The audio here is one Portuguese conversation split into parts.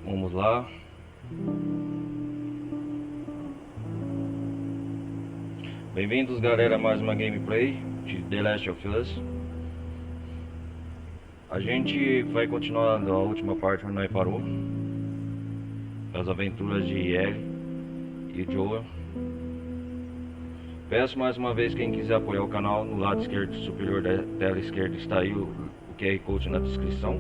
Vamos lá. Bem-vindos, galera, a mais uma gameplay de The Last of Us. A gente vai continuar a última parte onde nós parou, as aventuras de Ellie e Joel. Peço mais uma vez, quem quiser apoiar o canal, no lado esquerdo superior da tela esquerda está aí o QR Code na descrição.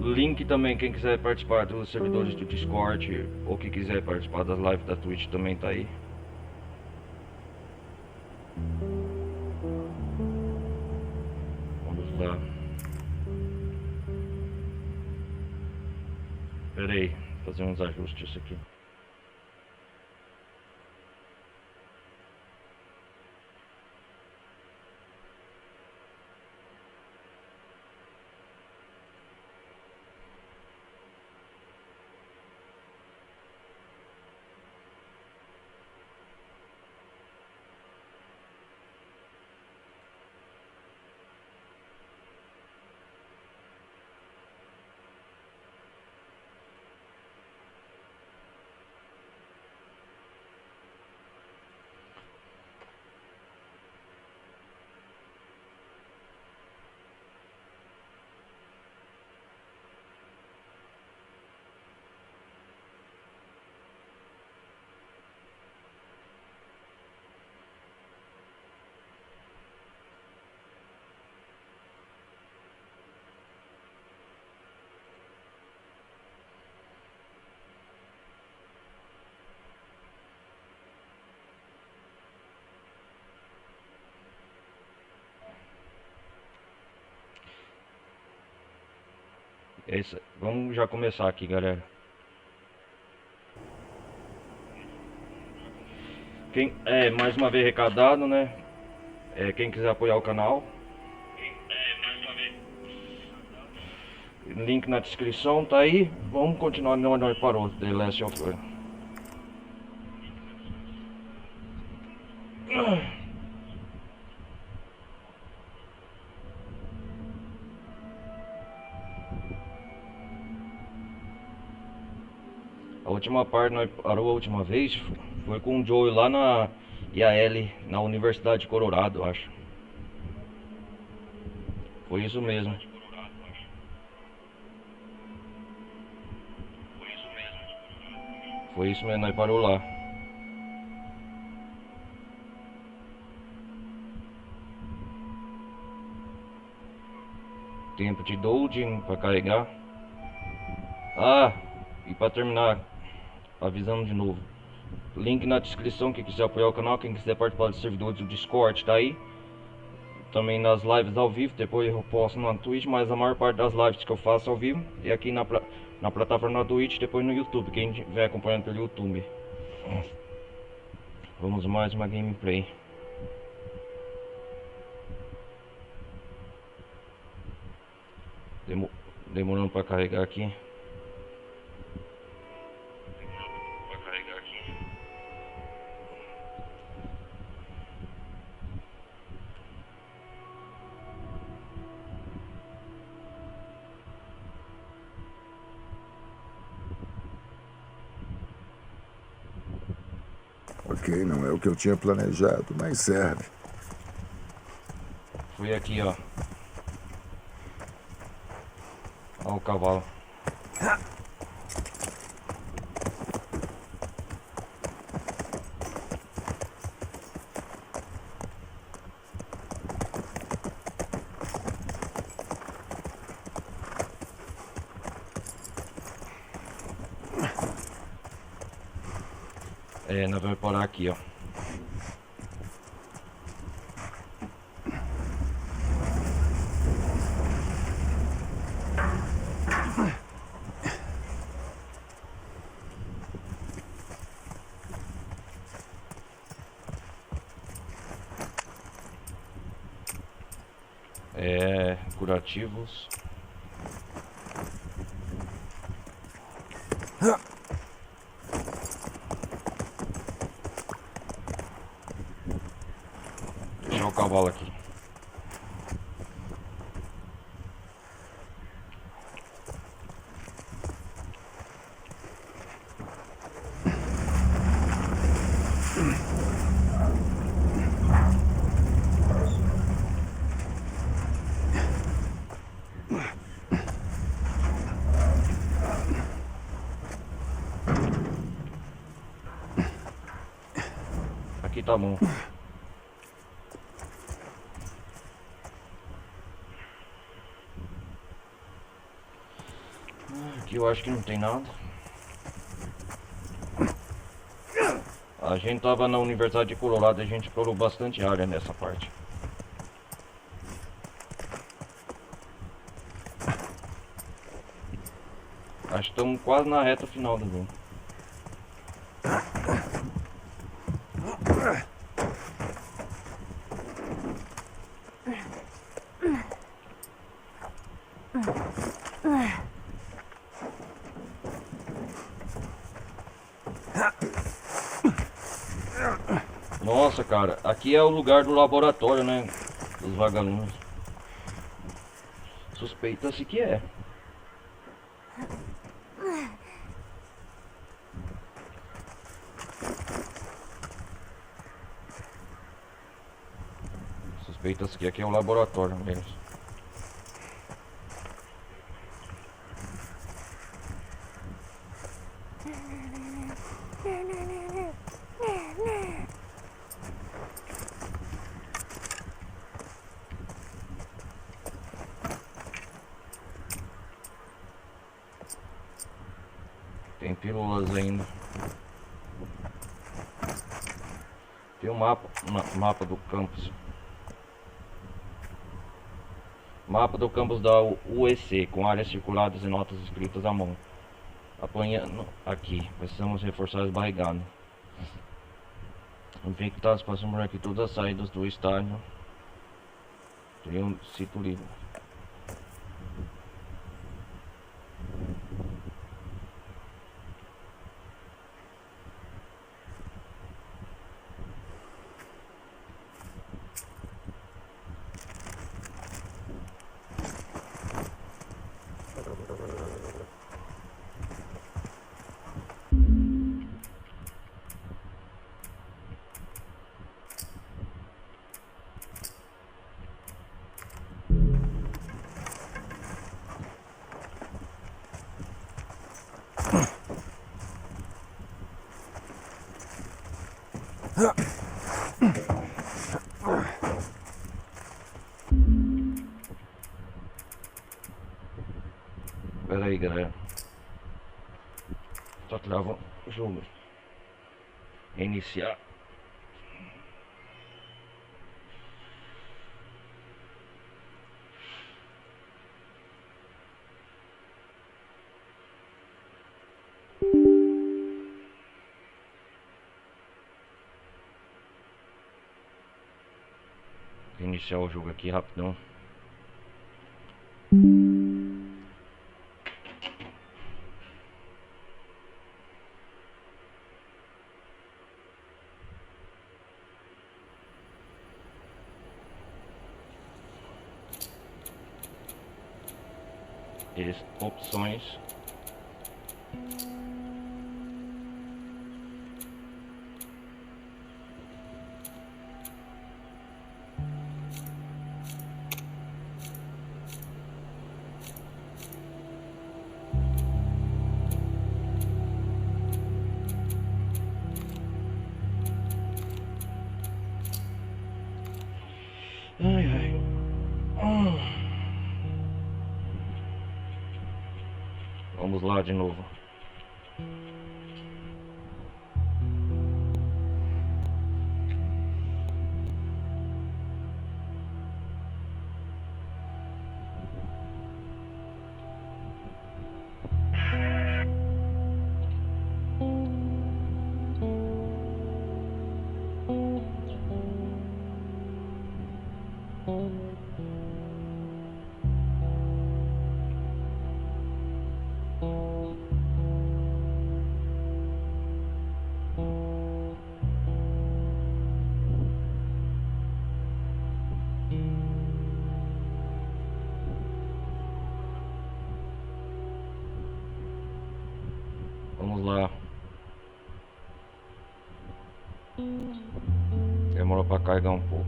Link também, quem quiser participar dos servidores do Discord ou que quiser participar das lives da Twitch também está aí. Vamos lá. Pera aí, fazer uns ajustes aqui. Vamos já começar aqui, galera. Mais uma vez recadado, né? Quem quiser apoiar o canal, link na descrição, tá aí. Vamos continuar onde nós parou, The Last of Us. A última parte nós parou a última vez foi com o Joel lá e a Ellie na Universidade de Colorado, acho. Foi isso mesmo. Foi isso mesmo, nós parou lá. Tempo de loading para carregar. Ah, e para terminar, avisando de novo. Link na descrição, quem quiser apoiar o canal, quem quiser participar dos servidores do Discord, tá aí. Também nas lives ao vivo, depois eu posto na Twitch, mas a maior parte das lives que eu faço ao vivo é aqui na plataforma da Twitch, depois no YouTube, quem estiver acompanhando pelo YouTube. Vamos mais uma gameplay. Demorando para carregar aqui. Ok, não é o que eu tinha planejado, mas serve. Fui aqui, ó. Olha o cavalo. Nós vamos parar aqui, ó. Curativos. Deixar o cavalo aqui. aqui tá bom. Aqui eu acho que não tem nada. A gente tava na Universidade de Colorado, a gente explorou bastante área nessa parte. Acho que estamos quase na reta final do jogo. Nossa, cara, aqui é o lugar do laboratório, né? Dos vagalumes. Suspeita-se que é. Suspeita-se que aqui é o laboratório deles. Tem pílulas ainda. Tem um mapa do campus. Mapa do campus da UEC, com áreas circuladas e notas escritas à mão. Apanhando aqui. Precisamos reforçar as barrigadas. Infectados passam por aqui todas as saídas do estádio. Tem um sítio livre. Pera aí, galera. Só trava o jogo. Iniciar. Iniciar o jogo aqui rapidão. Opções. Ai, ai. Vamos lá de novo. Vamos lá. Demorou pra carregar um pouco.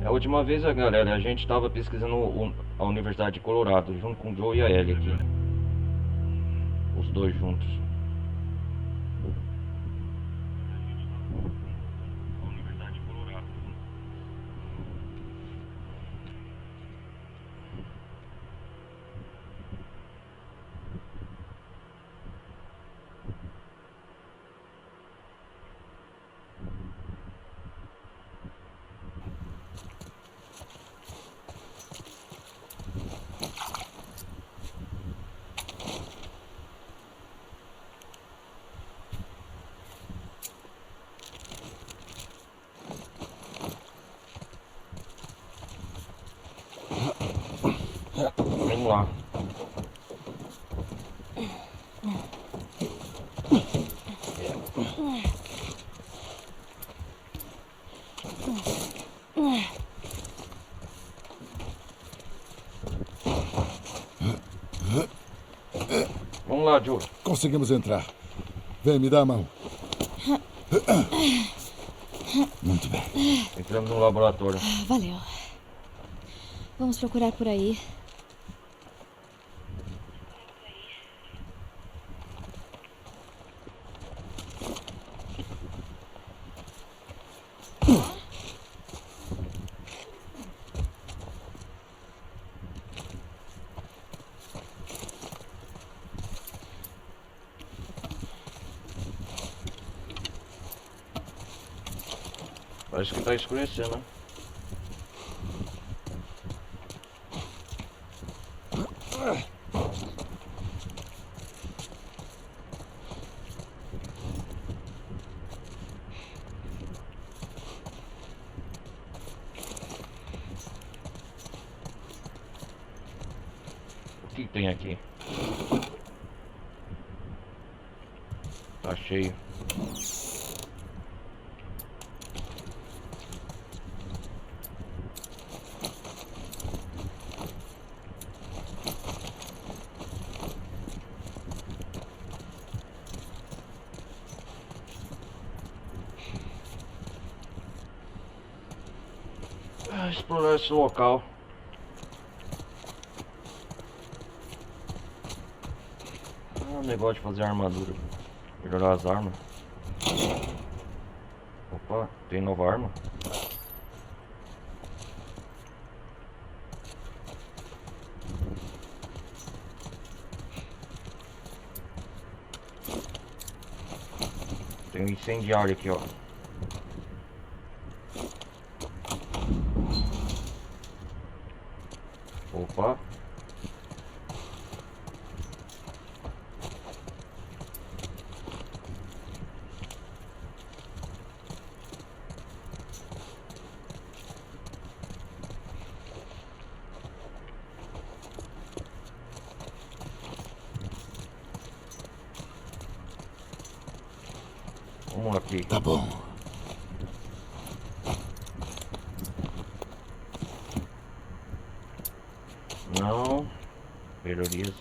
A última vez, galera, a gente tava pesquisando a Universidade de Colorado, junto com o Joe e a Ellie aqui. Os dois juntos. Vamos lá. Vamos lá, Joe. Conseguimos entrar. Vem, me dá a mão. Muito bem. Entramos no laboratório. Valeu. Vamos procurar por aí. Parece que tá escurecendo, né? O que tem aqui? Tá cheio. Explorar esse local. Negócio de fazer armadura. Melhorar as armas. Opa, tem nova arma. Tem um incendiário aqui, ó. Opa. Vamos aqui. Tá bom. Não. Melhorias.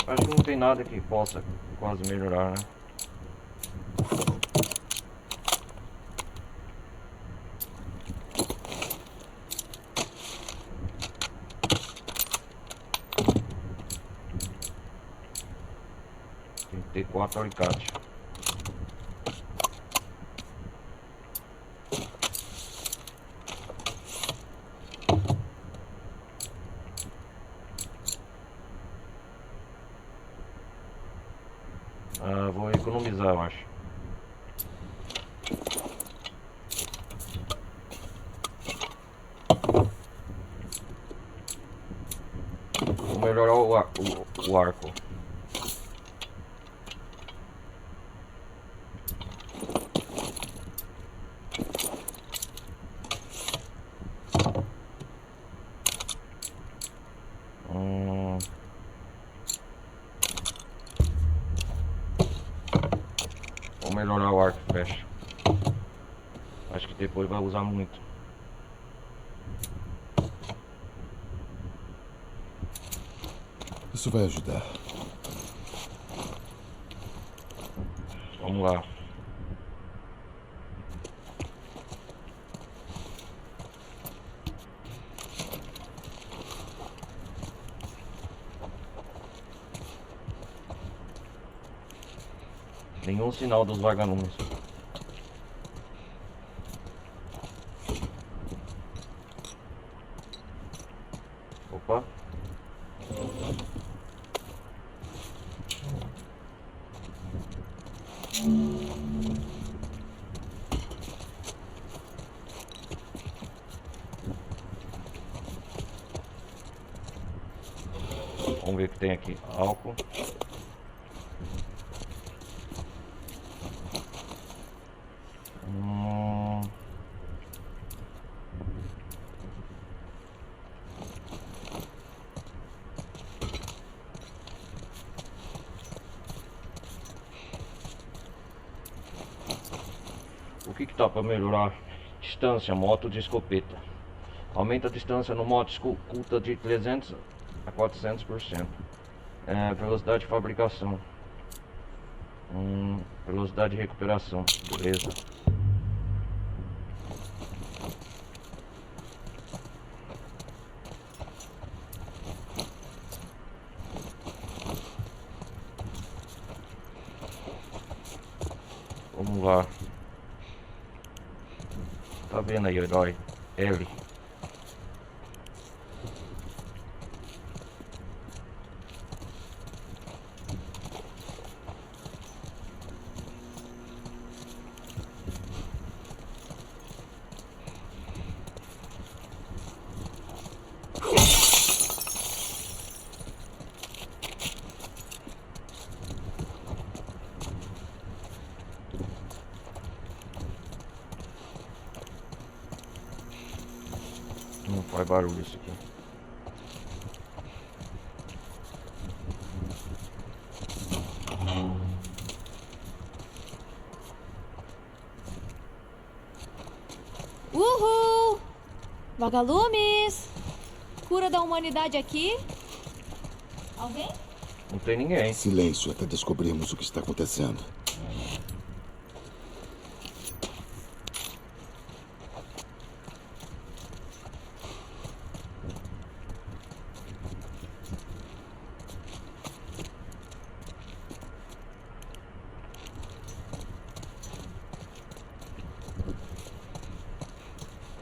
Acho que não tem nada que possa quase melhorar, né? Tem que ter 4 alicates. Vou economizar, eu acho. Vou melhorar o arco. Vou melhorar o arco e flecha. Acho que depois vai usar muito. Isso vai ajudar. Vamos lá. Nenhum sinal dos vagalumes. Opa. Vamos ver o que tem aqui. Álcool. Hum. O que tá para melhorar? Distância, moto de escopeta. Aumenta a distância no moto escuta de 300 a 400%. Velocidade de fabricação. Velocidade de recuperação. Beleza. Vamos lá. Tá vendo aí, herói? L. Não faz barulho isso aqui. Uhul! Vagalumes! Cura da humanidade aqui? Alguém? Não tem ninguém. Silêncio até descobrirmos o que está acontecendo.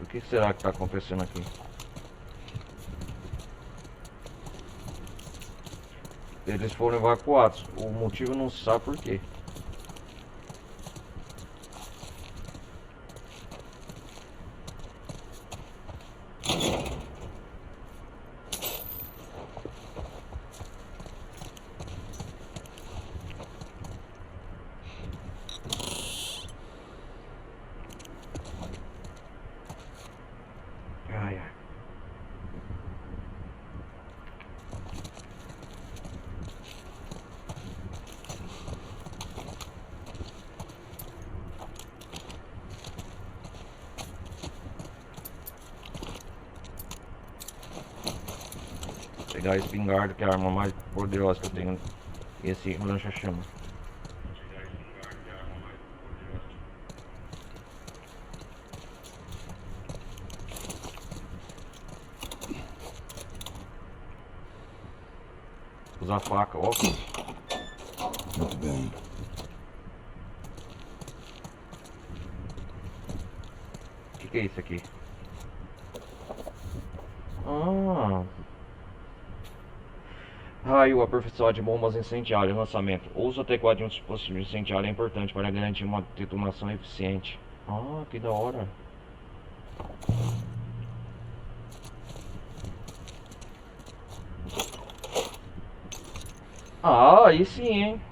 O que será que tá acontecendo aqui? Eles foram evacuados. O motivo não se sabe por quê. Ai, ai. Pegar a espingarda, que é a arma mais poderosa que eu tenho. E esse lança-chama. Usar a faca, ó. Muito bem. O que é isso aqui? Ah. Raio aperfeiçoado de bombas incendiárias. Lançamento. O uso adequado de um dispositivo incendiário é importante para garantir uma detonação eficiente. Ah, que da hora. Ah, aí sim, hein?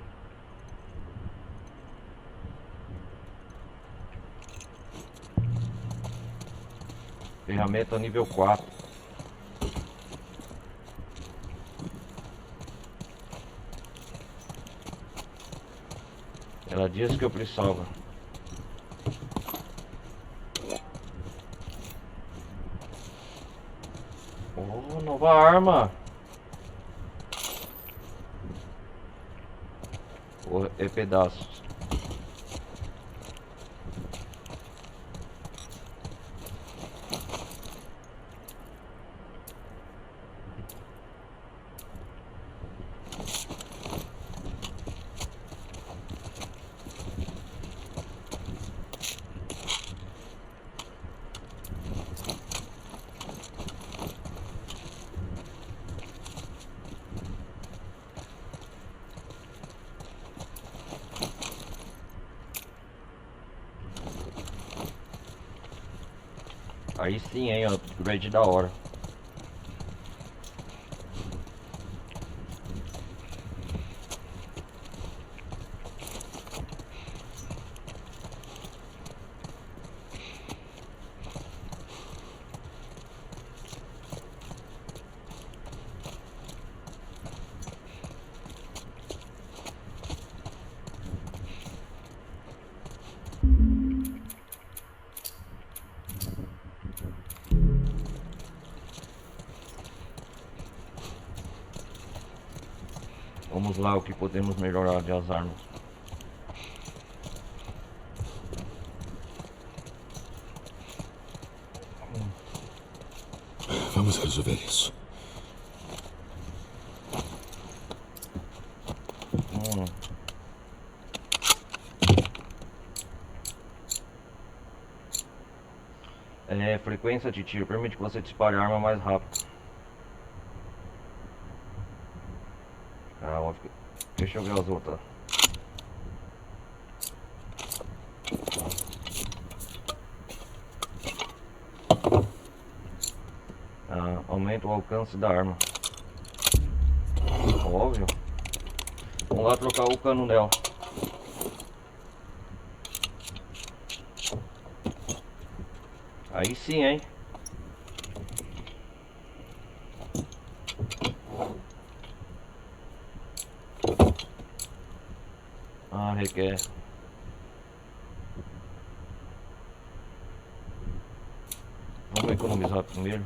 Ferramenta nível 4. Ela diz que eu precisava. Oh, nova arma. Oh, é pedaços. Aí sim, hein, ó, upgrade da hora. Vamos lá, o que podemos melhorar das armas. Vamos resolver isso. Frequência de tiro permite que você dispare a arma mais rápido. Deixa eu ver as outras. Aumenta o alcance da arma. Óbvio. Vamos lá trocar o cano nela. Aí sim, hein? Requer. Vamos economizar primeiro.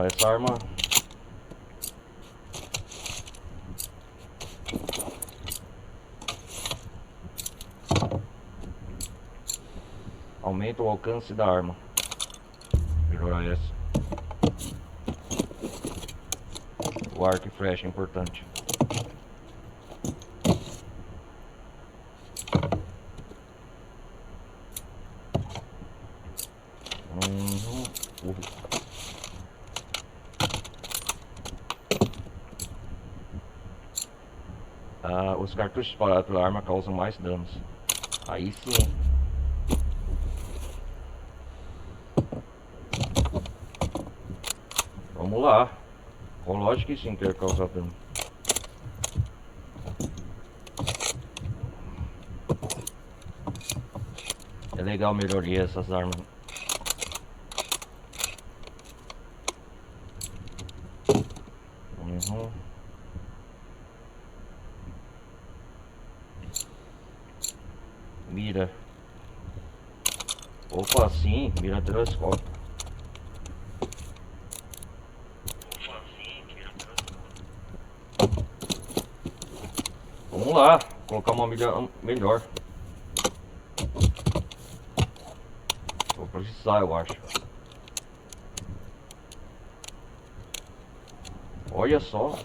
Essa arma aumenta o alcance da arma. Melhorar essa. O arco e flecha é importante. Os cartuchos disparados pela arma causam mais danos. Aí sim. Vamos lá. Com lógica que sim quer causar dano. É legal melhorar essas armas. Mira. Opa, sim, mira telescópio. Vamos lá, colocar uma mira melhor. Vou precisar, eu acho. Olha só.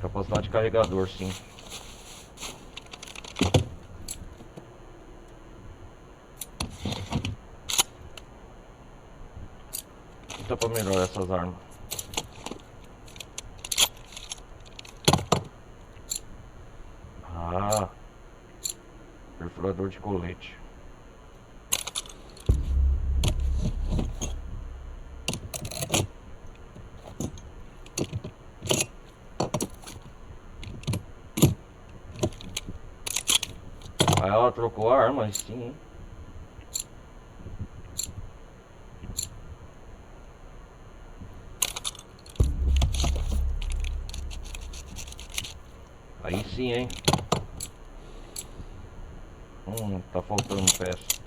Capacidade de carregador, sim. Dá pra melhorar essas armas. Perfurador de colete. Aí ela trocou a arma, sim. Aí sim, hein. Tá faltando peça.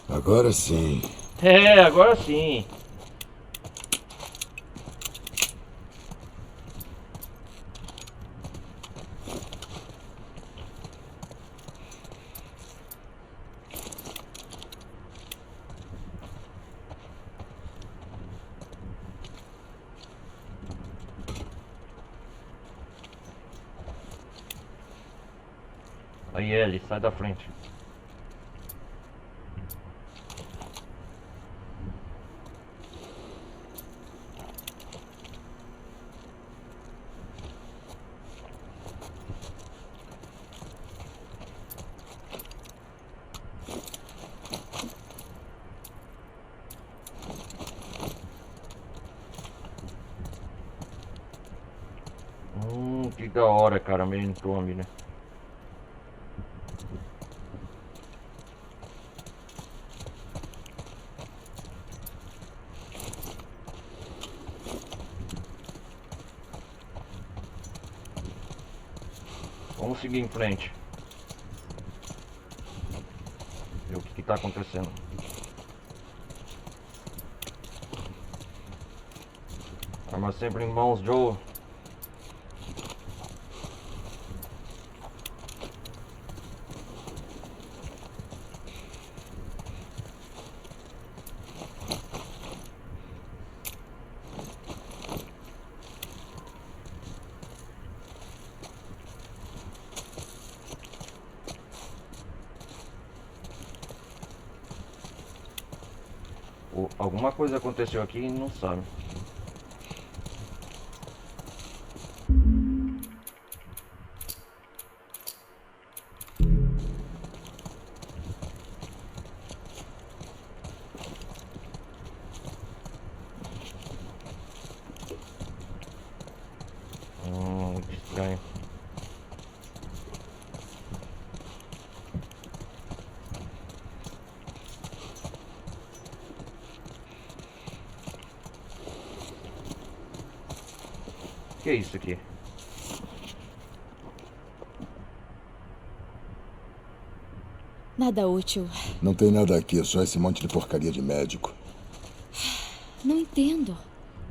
Agora sim. Agora sim. Aí, Ellie, sai da frente. Que da hora, cara, meio Tomb, né? Vamos seguir em frente. Ver o que tá acontecendo. Arma sempre em mãos, Joe. Alguma coisa aconteceu aqui e não sabe. Que estranho. O que é isso aqui? Nada útil. Não tem nada aqui, é só esse monte de porcaria de médico. Não entendo.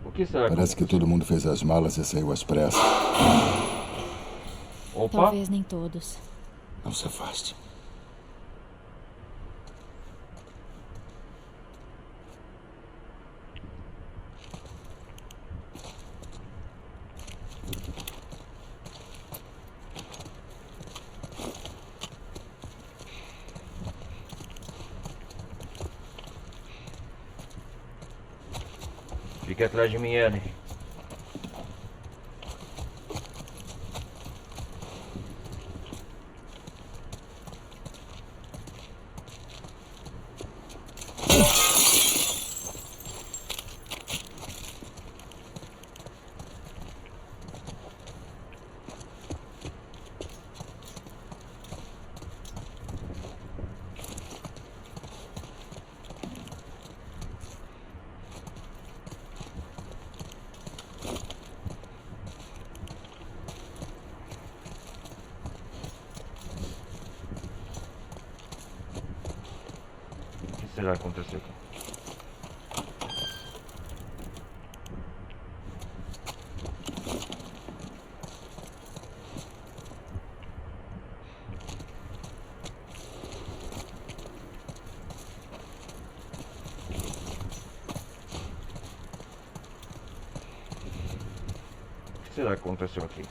O que será Parece que todo mundo fez as malas e saiu às pressas. Opa! Talvez nem todos. Não se afaste. Fique atrás de mim, Ellie. O que será que aconteceu aqui? O que será que aconteceu aqui?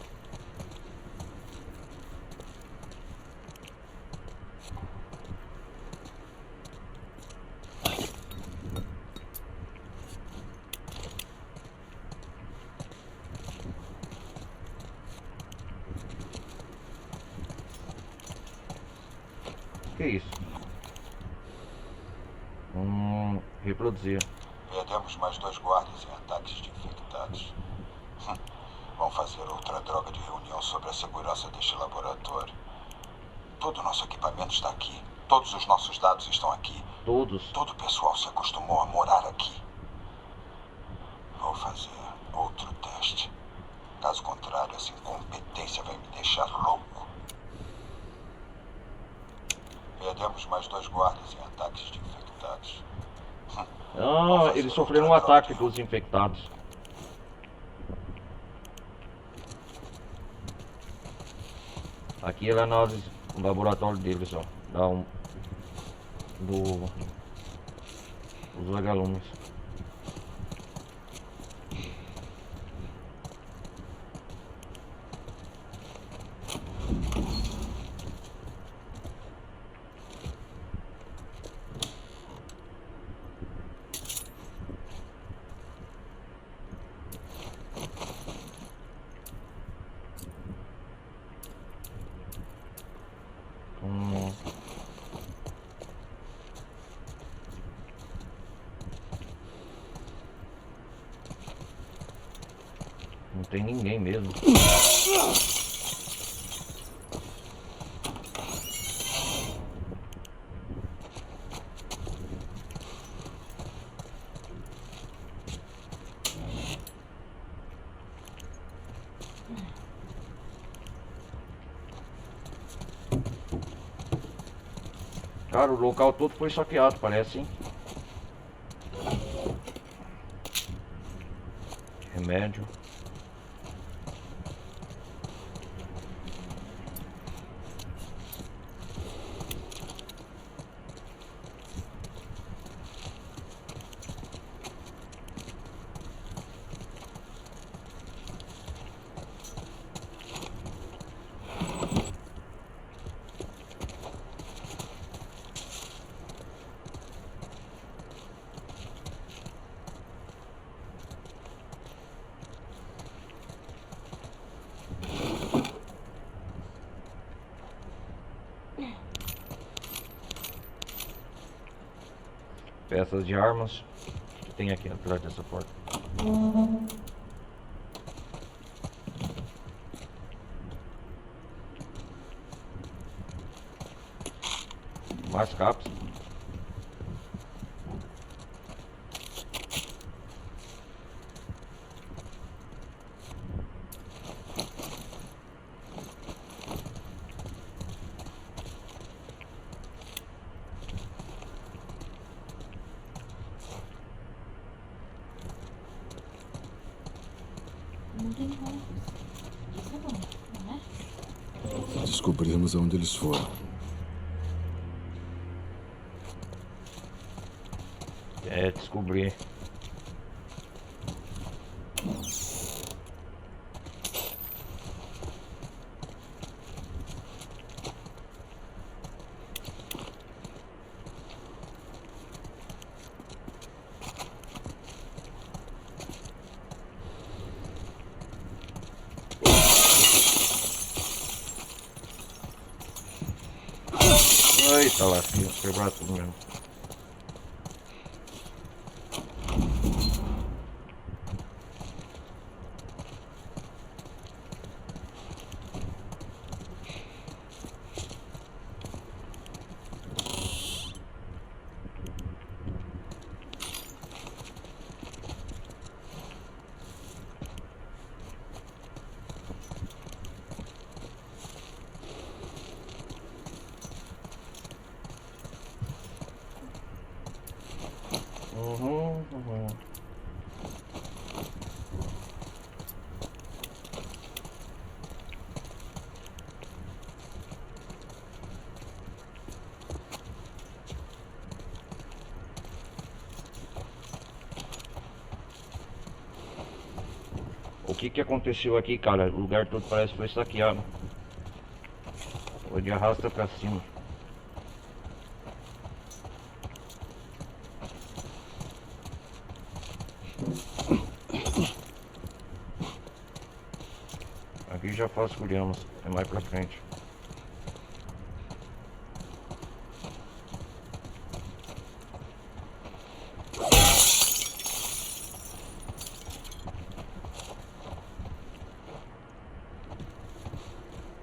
O que é isso? Reproduzir. Perdemos mais 2 guardas em ataques de infectados. Vão fazer outra droga de reunião sobre a segurança deste laboratório. Todo o nosso equipamento está aqui. Todos os nossos dados estão aqui. Todos? Todo o pessoal se acostumou a morar aqui. Vou fazer outro teste. Caso contrário, essa incompetência vai me deixar louco. Perdemos mais 2 guardas em ataques de infectados. Eles sofreram um ataque dos infectados. Aqui era o laboratório deles, ó. Dos vagalumes. Não tem ninguém mesmo. Cara, o local todo foi saqueado, parece, hein? Remédio. Peças de armas que tem aqui atrás dessa porta. Mais cápsulas. Não tem como. Isso é bom, não é? Descobrimos aonde eles foram. É, descobri. Eita lasquinha, quebrar tudo mesmo. Uhum. O que aconteceu aqui, cara? O lugar todo parece que foi saqueado. Foi de arrasta pra cima. Aqui já vasculhamos, é mais pra frente.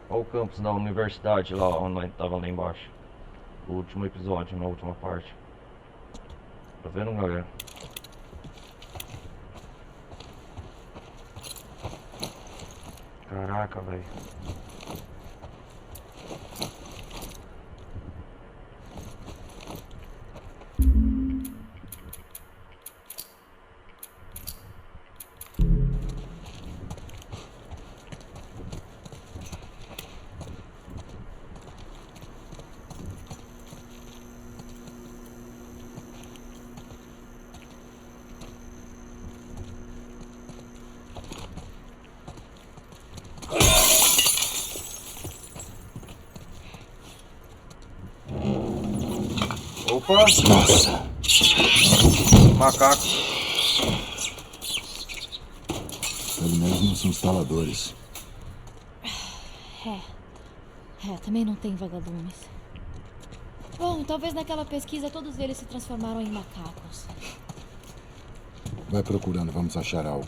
Olha o campus da universidade lá, onde tava lá embaixo. O último episódio, na última parte. Tá vendo, galera? Caraca, velho. Opa! Nossa! Macaco. Pelo menos não são instaladores. Também não tem vagalumes. Bom, talvez naquela pesquisa todos eles se transformaram em macacos. Vai procurando, vamos achar algo.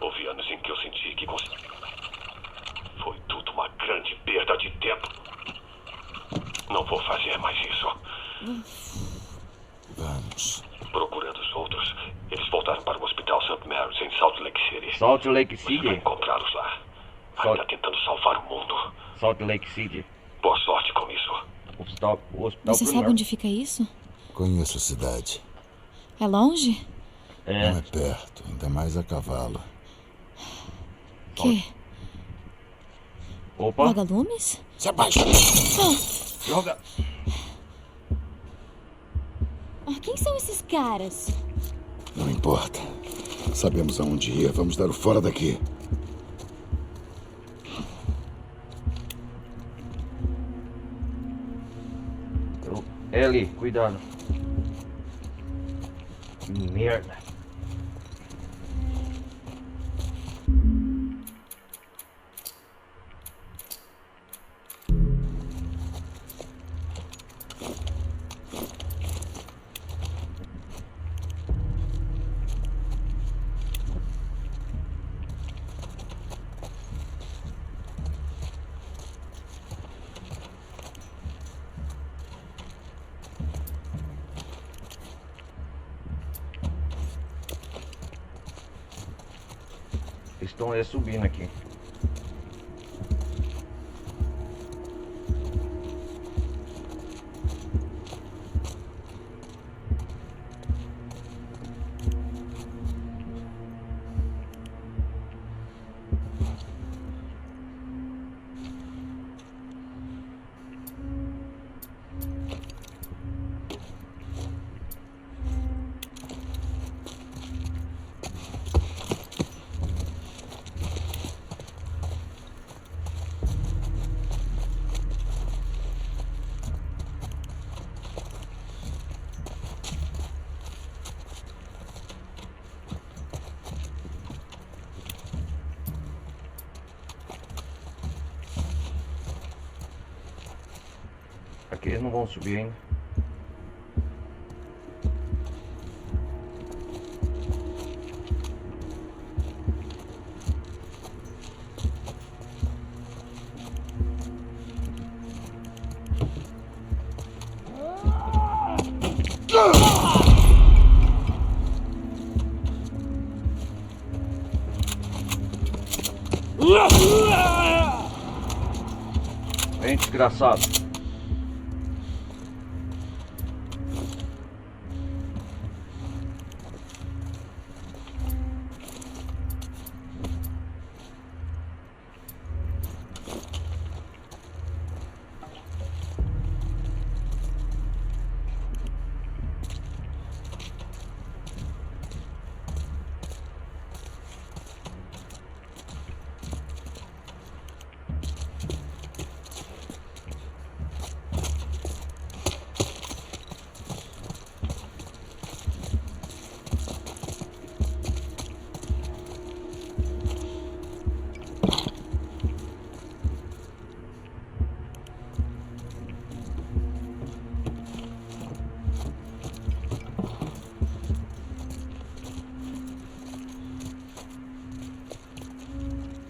Houve anos em que eu senti que foi tudo uma grande perda de tempo. Não vou fazer mais isso. Vamos. Procurando os outros, eles voltaram para o Hospital St. Mary's em Salt Lake City. Salt Lake Você vai City? encontrá-los lá. Salt- Ainda tentando salvar o mundo. Salt Lake City. Boa sorte com isso. O hospital Você sabe primário. onde fica isso? Conheço a cidade. É longe? Não é perto, ainda mais a cavalo. Que? Opa, Vagalumes? Se abaixa! joga. Quem são esses caras? Não importa. Sabemos aonde ir. Vamos dar o fora daqui. Ellie, cuidado. Merda. Estão subindo aqui. Aqui eles não vão subir ainda. Vem, desgraçado.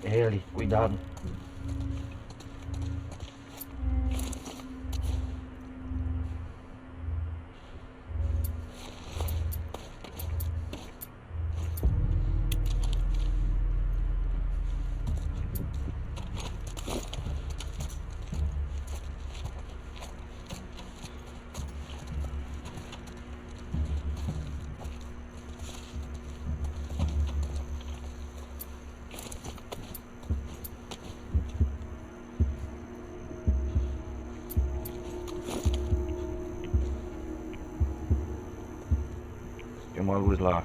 Ellie, cuidado. Tem uma luz lá.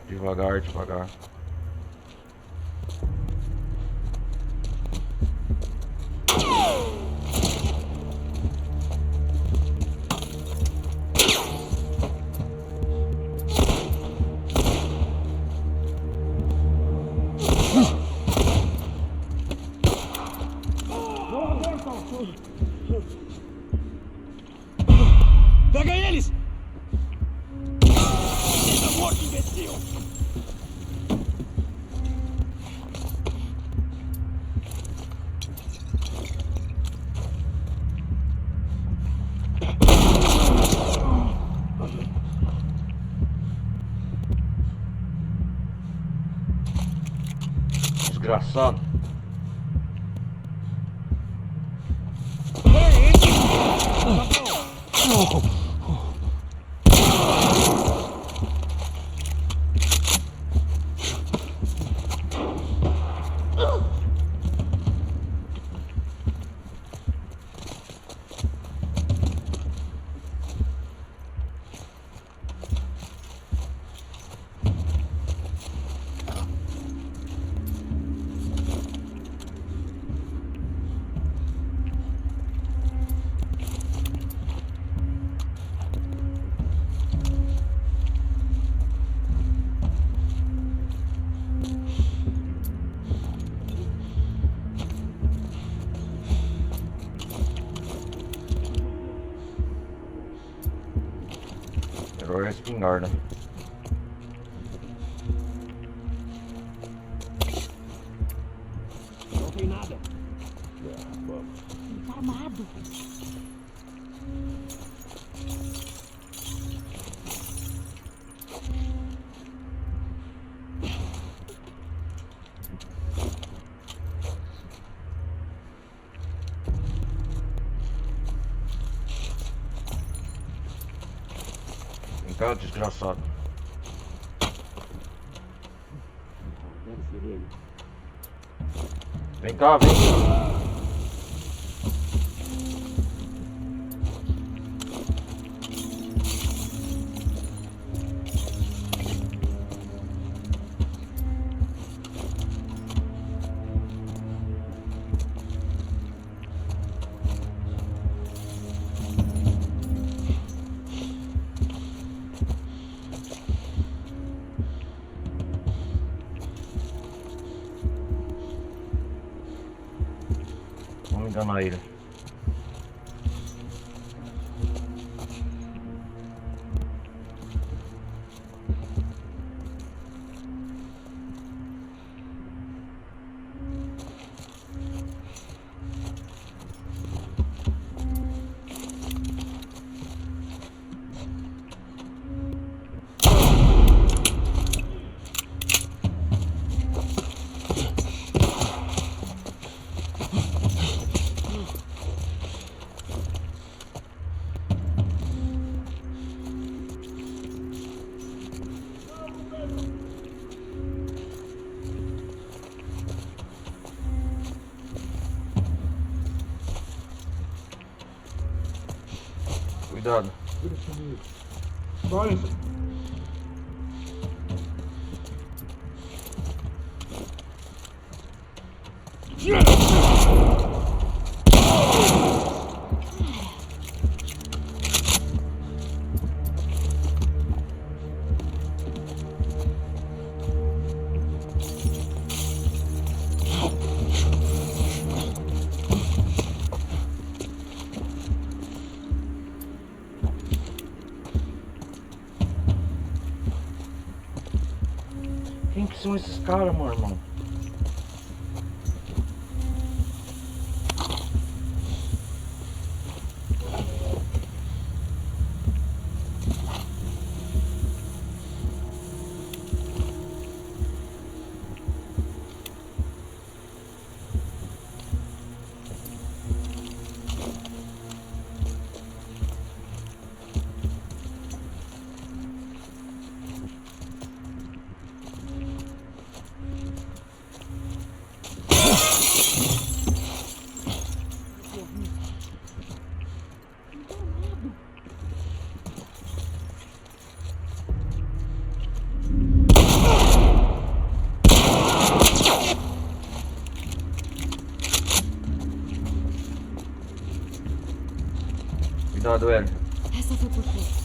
Devagar, devagar. Pega eles! Tá morto, imbecil! Desgraçado. Agora é a espingarda. Não tem nada. Tá armado. Vem cá, desgraçado. Deve ser ele. Vem cá, vem. Vamos enganar ele. Cuidado. Olha, Quem que são esses caras, meu irmão? Cuidado, Hélio. Essa foi por pouco.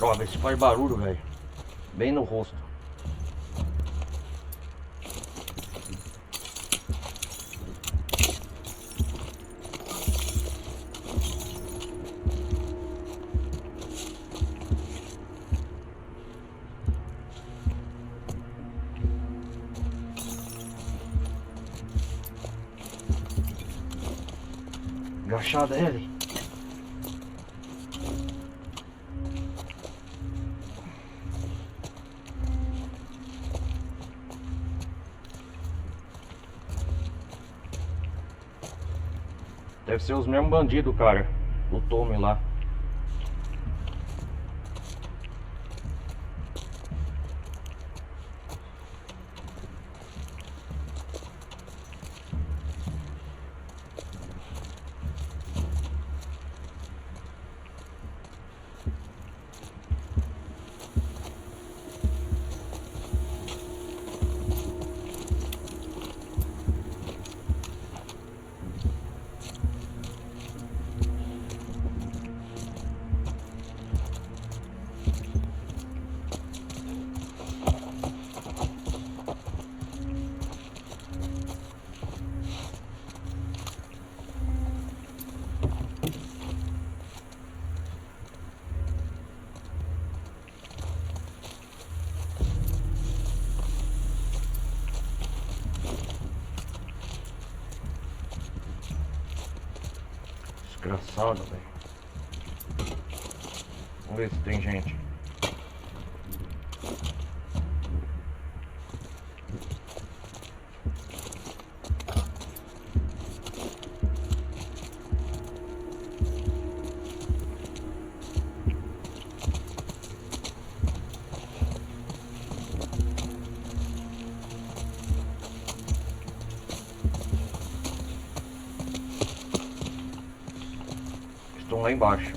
Droga, isso faz barulho, velho. Bem no rosto. Agachada ele. Deve ser os mesmos bandidos, cara. Do Tommy lá. Desgraçado, velho. Vamos ver se tem gente. Estão lá embaixo.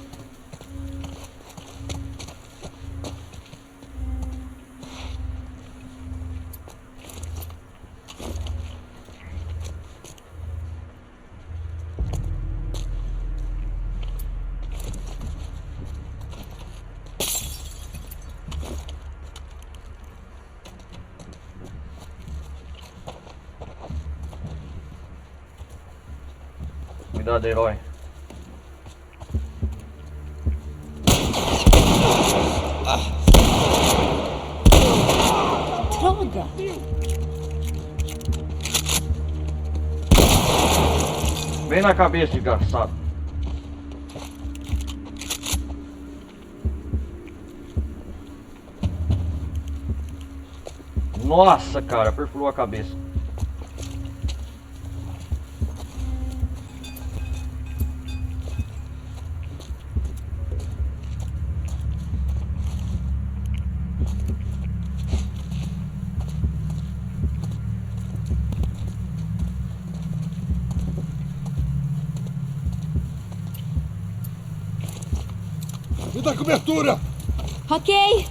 Cuidado, herói. Droga! Bem na cabeça, desgraçado. Nossa, cara, perfurou a cabeça. Me dá cobertura! Ok!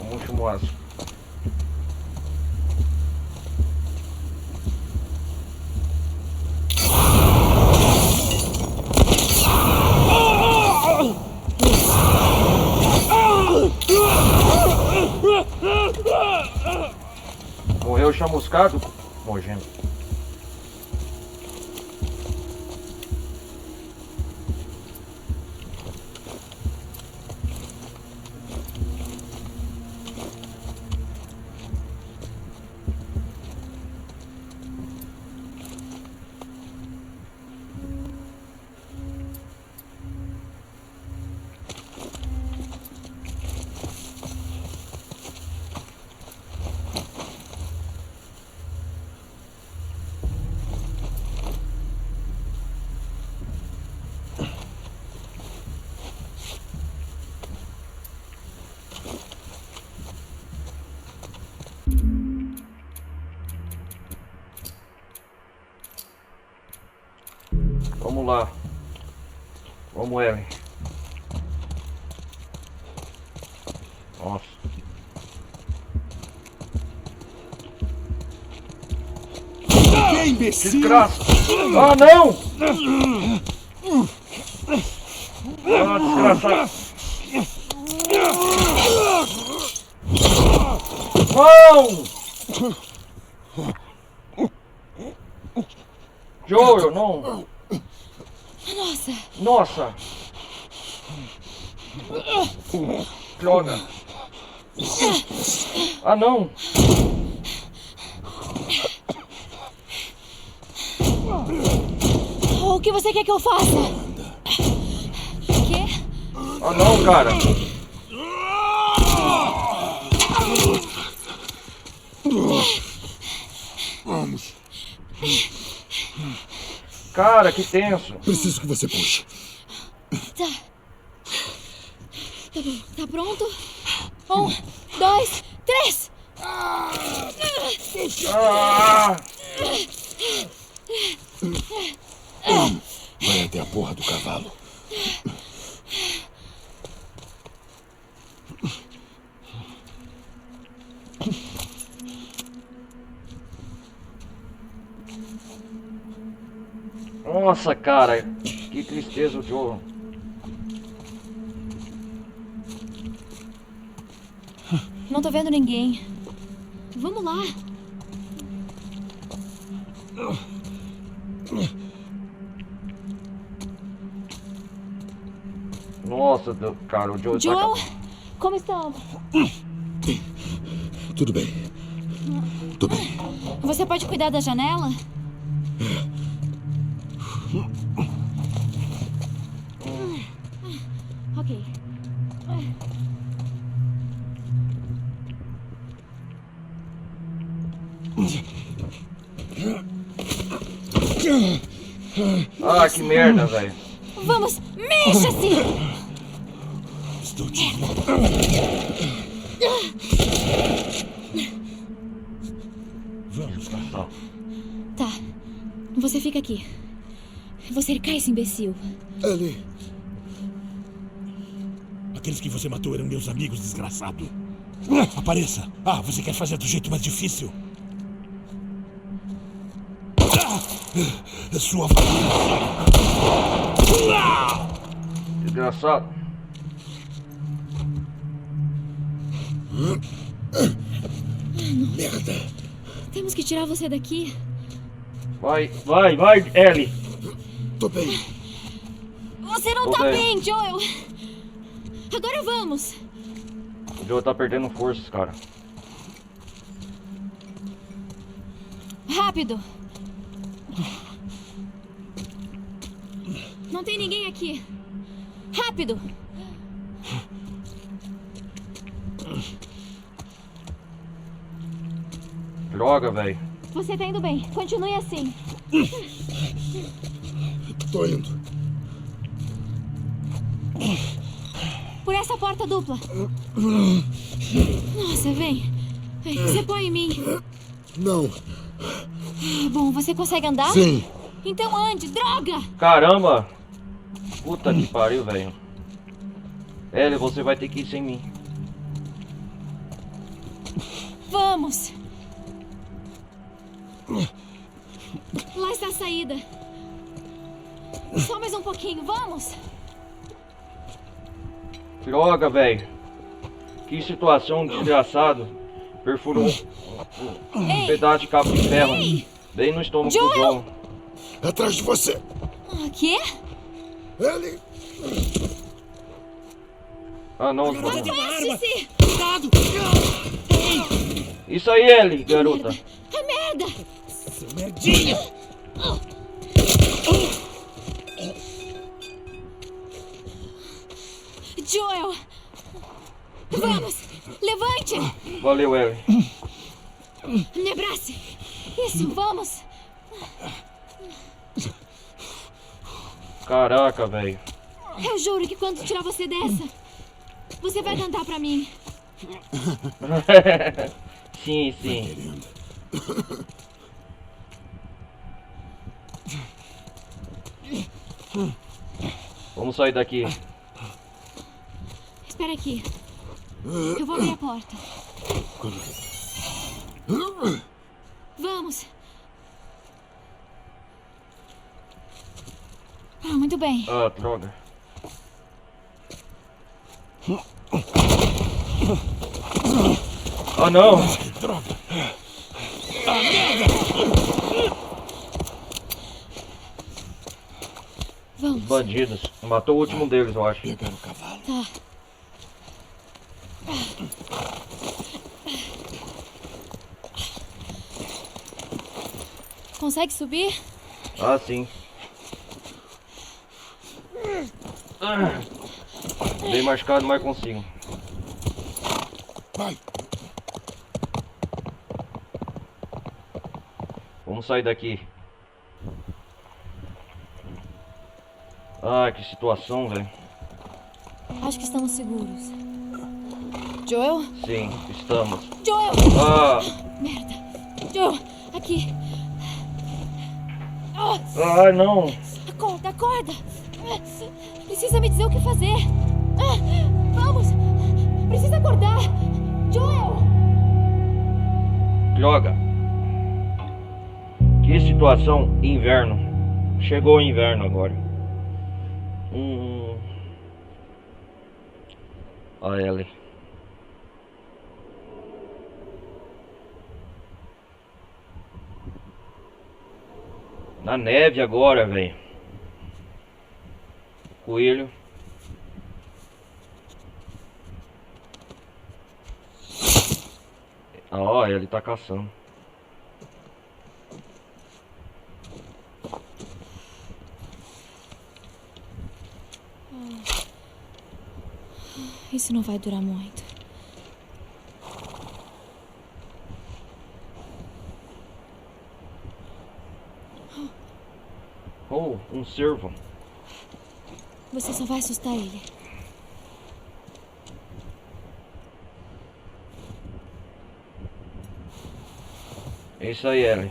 Vamos chamar. Morreu chamuscado? Nojento. Vamos lá. Vamos, Ellen. Nossa. Que imbecil! Desgraça! Ah, não! Ah, desgraçado. Não! Joel, não! Nossa! Nossa! Droga! Ah, não! O que você quer que eu faça? Quê? Ah, não, cara! Vamos. Cara, que tenso! Preciso que você puxe. Tá. Tá bom. Tá pronto? 1, 2, 3! Ah! Vai até a porra do cavalo. Nossa, cara! Que tristeza o Joel. Não tô vendo ninguém. Vamos lá. Nossa, cara, o Joel Joel, tá... como estamos? Tudo bem. Tô bem. Você pode cuidar da janela? Ok. Ah, que merda, velho. Vamos, mexa-se! Estou te Vamos, Tá. Tá. Você fica aqui. Vou cercar esse imbecil. Ellie. Aqueles que você matou eram meus amigos, desgraçado. Apareça. Você quer fazer do jeito mais difícil? Sua família. Desgraçado. Merda. Temos que tirar você daqui. Vai, Ellie. Tô bem. Você não Tô tá bem. bem, Joel. Agora vamos. O Joel tá perdendo forças, cara. Rápido. Não tem ninguém aqui. Rápido. Droga, velho. Você tá indo bem. Continue assim. Tô indo. Por essa porta dupla. Nossa, vem. Vem, você põe em mim. Não. Bom, você consegue andar? Sim. Então ande, droga! Caramba! Puta que pariu, velho. Ellie, você vai ter que ir sem mim. Vamos! Lá está a saída. Só mais um pouquinho, vamos! Droga, velho. Que situação desgraçado. Perfurou um Ei! pedaço de cabo de ferro. Ei! Bem no estômago do Joel! Joel. Atrás de você. O quê? Ellie. Ah, não. Afaste-se! Cuidado! Isso aí, Ellie, garota. A merda! Seu merdinha! Joel! Vamos! Levante! Valeu, Ellie. Me abrace! Isso, vamos! Caraca, velho. Eu juro que quando tirar você dessa, você vai cantar pra mim. Sim, sim. Querendo. Vamos sair daqui. Espera aqui. Eu vou abrir a porta. Vamos! Muito bem. Ah, droga. Ah, não! Droga! Vamos. Bandidos. Matou o último deles, eu acho. Pegar o cavalo. Tá. Consegue subir? Ah, sim. Bem machucado, mas consigo. Vai. Vamos sair daqui. Ah, que situação, velho. Acho que estamos seguros. Joel? Sim, estamos. Joel! Ah! Merda! Joel! Aqui! Ah, Ah, não! acorda, acorda! Precisa me dizer o que fazer! Vamos! Precisa acordar! Joel! Droga! Que situação, inverno. Chegou o inverno agora. A Ellie. Na neve agora, velho. Coelho. Ah, ó, ele tá caçando. Isso não vai durar muito. Oh, um cervo. Você só vai assustar ele. É isso aí, Ellie.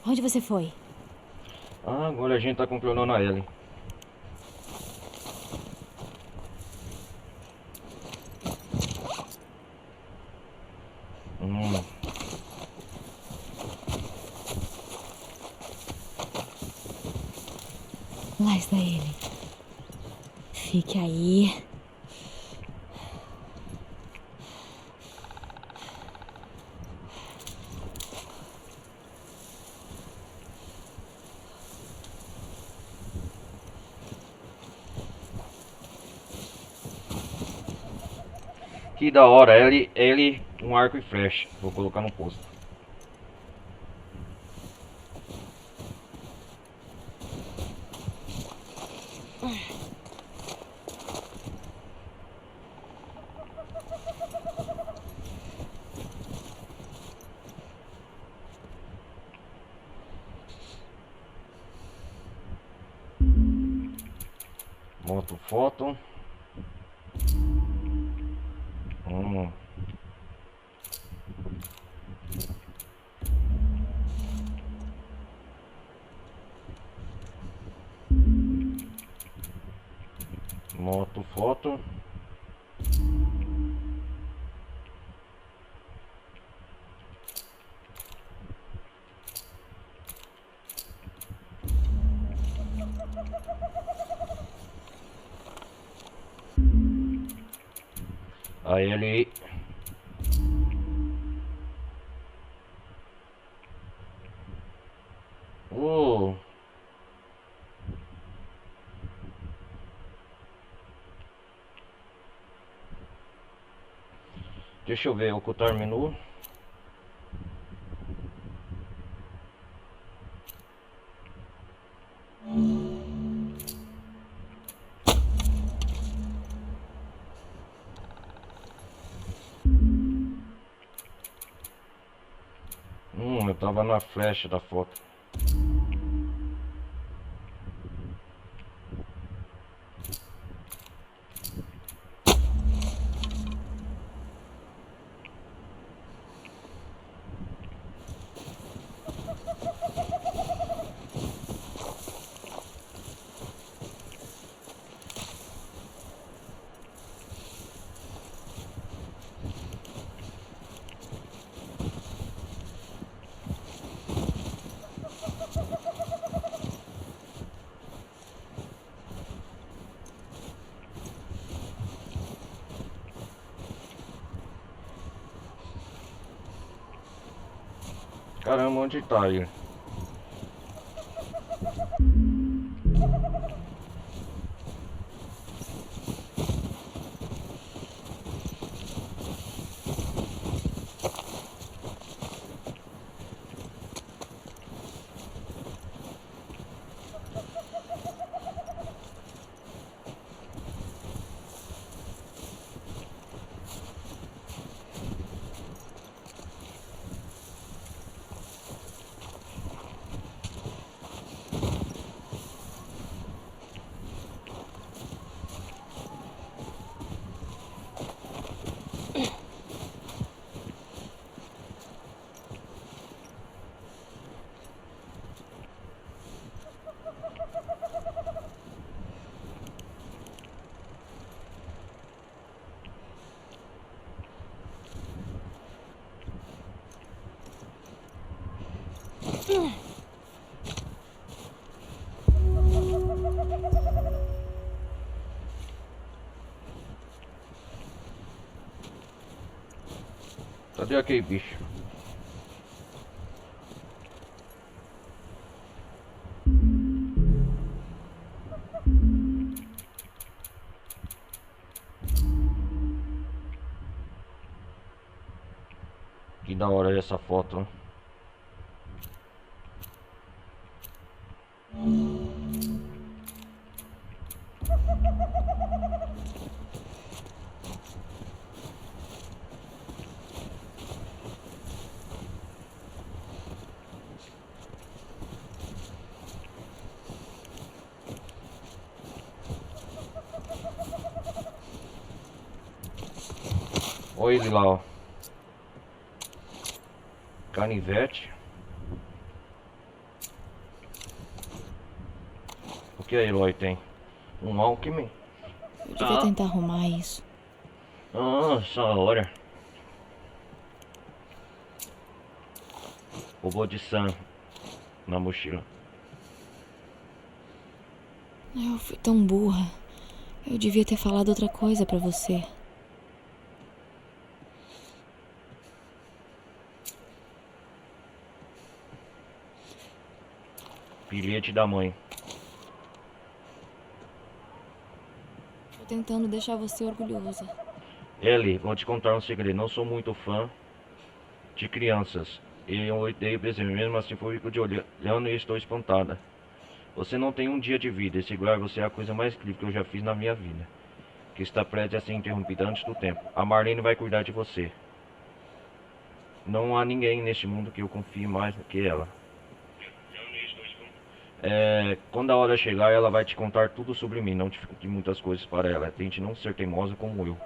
Onde você foi? Ah, agora a gente tá controlando a Ellie. Lá está ele. Fique aí. Que da hora, ele um arco e flecha. Vou colocar no posto. Moto foto. Moto foto. Aí ele deixa eu ver, ocultar menu. Eu tava na flecha da foto. Caramba, onde tá ele? Cadê aquele bicho? Que da hora essa foto, né? Olha ele lá, ó. Canivete. O que a Eloy tem? Um Alckmin? Eu devia tentar arrumar isso. Ah, essa hora. Robô de Sam na mochila. Eu fui tão burra. Eu devia ter falado outra coisa pra você. Bilhete da mãe. Tô tentando deixar você orgulhosa. Ellie, vou te contar um segredo. Não sou muito fã de crianças. E eu odeio desenho. Mesmo assim, fico de olhando e estou espantada. Você não tem um dia de vida. E segurar você é a coisa mais incrível que eu já fiz na minha vida. Que está prestes a ser interrompida antes do tempo. A Marlene vai cuidar de você. Não há ninguém neste mundo que eu confie mais do que ela. Quando a hora chegar, ela vai te contar tudo sobre mim. Não dificulte muitas coisas para ela. Tente não ser teimosa como eu.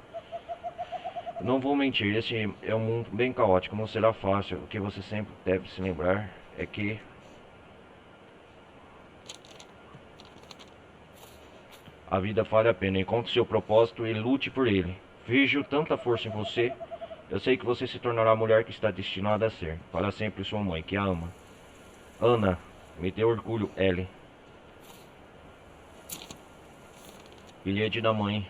Não vou mentir, esse é um mundo bem caótico. Não será fácil. O que você sempre deve se lembrar é que a vida vale a pena. Encontre seu propósito e lute por ele. Vejo tanta força em você. Eu sei que você se tornará a mulher que está destinada a ser. Para sempre sua mãe, que a ama. Ana, me dê orgulho, Ellie. Bilhete da mãe.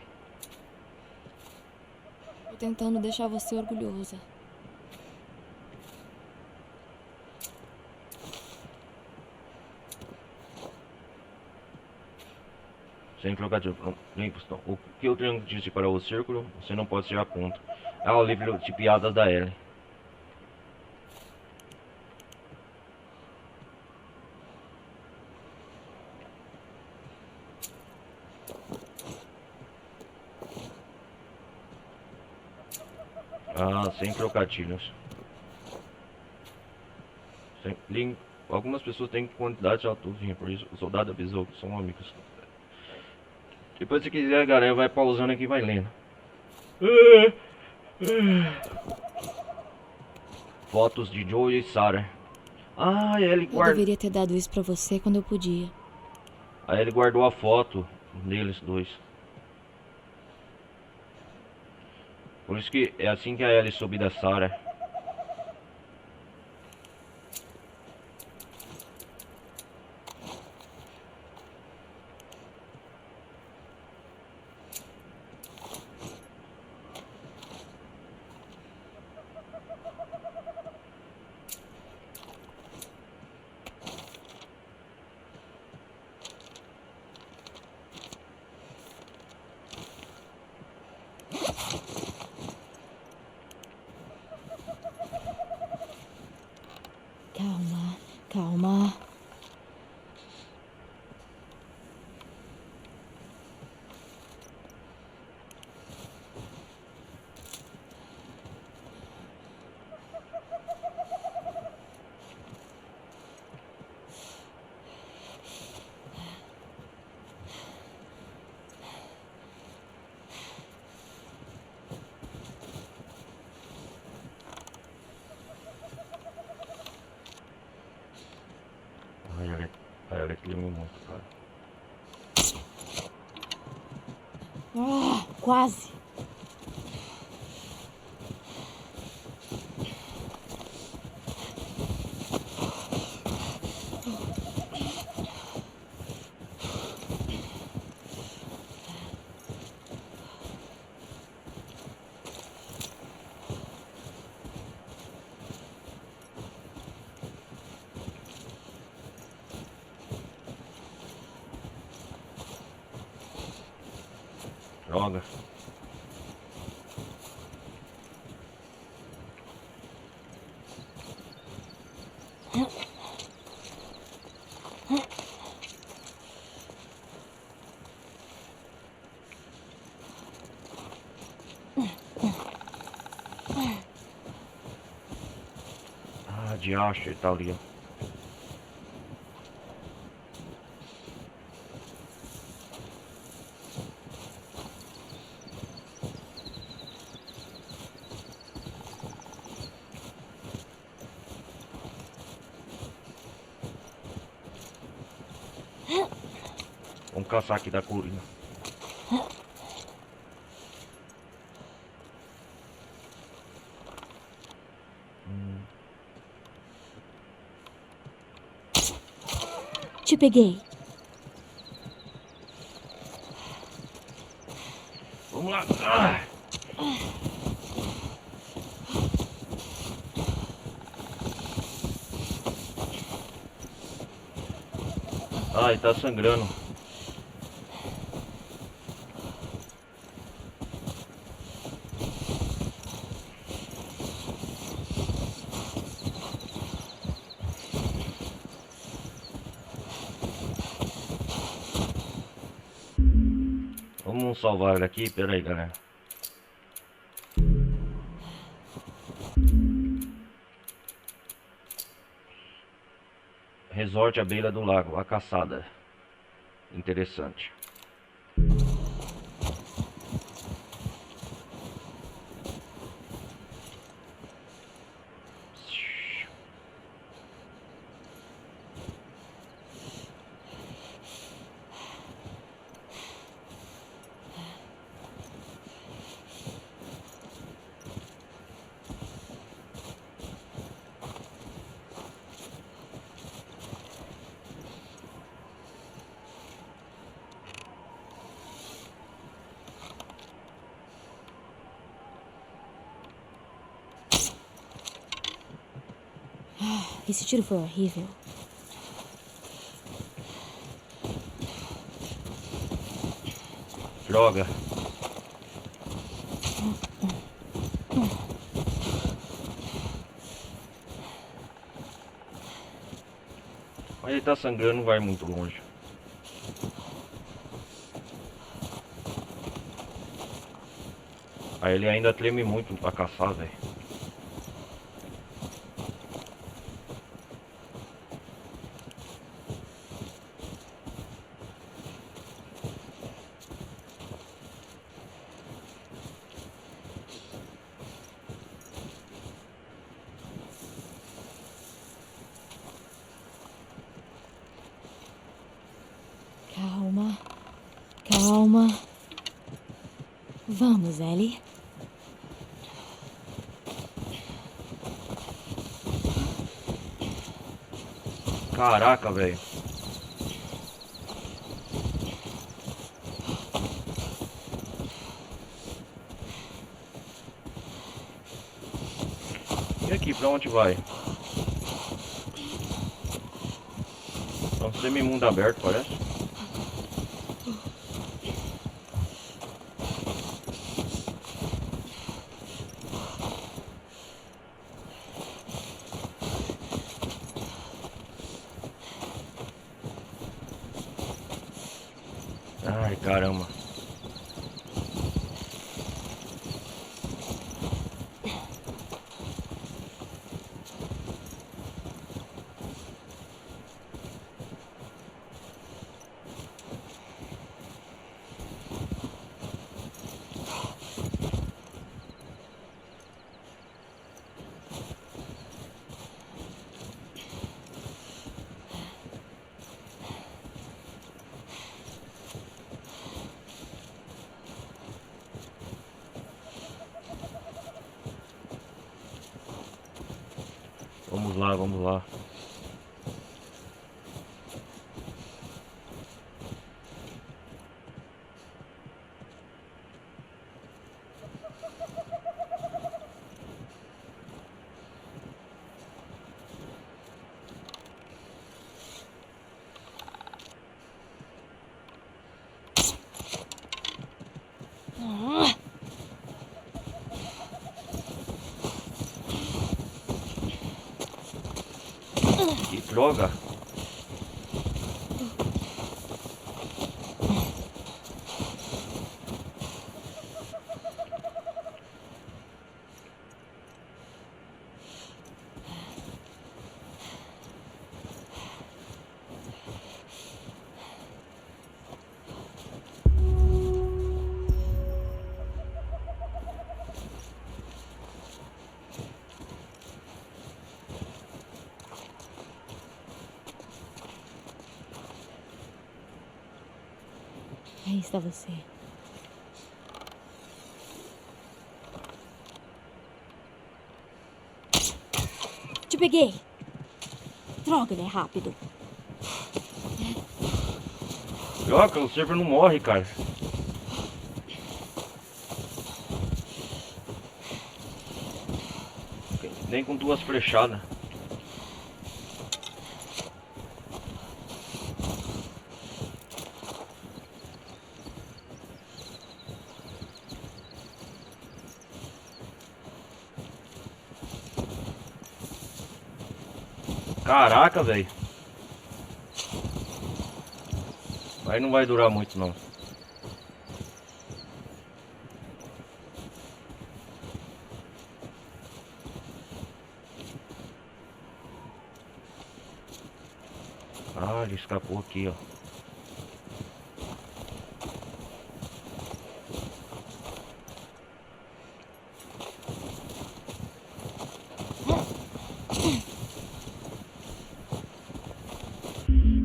Tô tentando deixar você orgulhosa. Sem trocadilho. O que eu tenho que dizer para o círculo, você não pode ser a ponta. É o livro de piadas da Ellie. Ah, sem trocadilhos. Algumas pessoas têm quantidade de alturinha, por isso o soldado avisou que são amigos. Depois, se quiser, galera, vai pausando aqui e vai lendo. Fotos de Joe e Sarah. Ah, ele Eu guardou. deveria ter dado isso pra você quando eu podia. Aí ele guardou a foto deles dois. Por isso que é assim que a Ellie soube da Sarah. ela treme muito, cara. Ah, quase. Droga. Ah, diacho, ele tá ali, ó. Vamos caçar aqui da colina. Te peguei. Vamos lá. Ah. Ai, tá sangrando. Vamos salvar ele aqui, pera aí, galera. Resort à beira do lago, a caçada. Interessante. Esse tiro foi horrível. Droga. Mas ele tá sangrando, não vai muito longe. Aí ele ainda treme muito pra caçar, velho. Calma. Calma. Vamos, Ellie. Caraca, velho. E aqui, pra onde vai? É um semimundo aberto, parece. Ai, caramba. Vamos lá, vamos lá. Que droga! Aí está você. Te peguei. Droga, ele é rápido. Droga, o server não morre, cara. Nem com 2 flechadas. Caraca, velho. Aí não vai durar muito, não. Ah, ele escapou aqui, ó.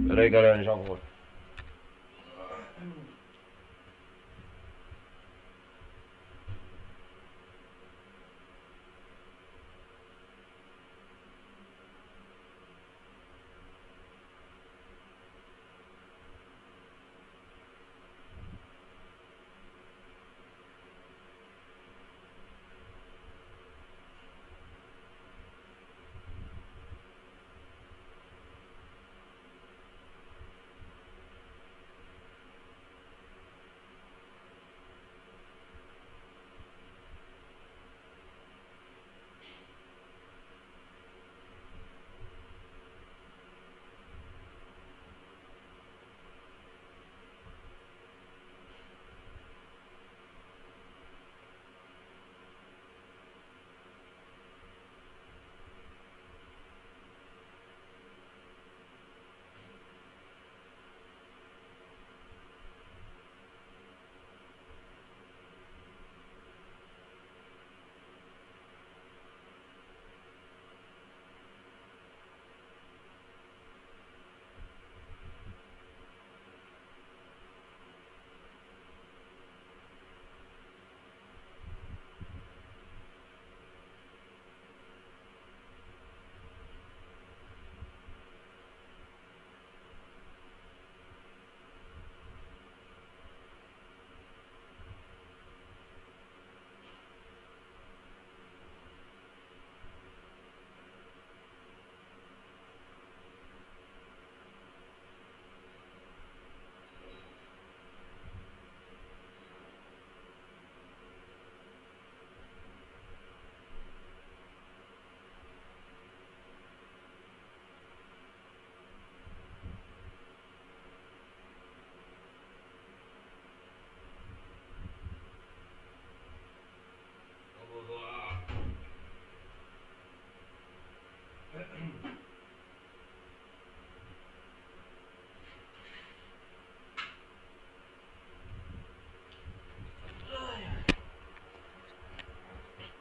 Pera aí, galera, já volto.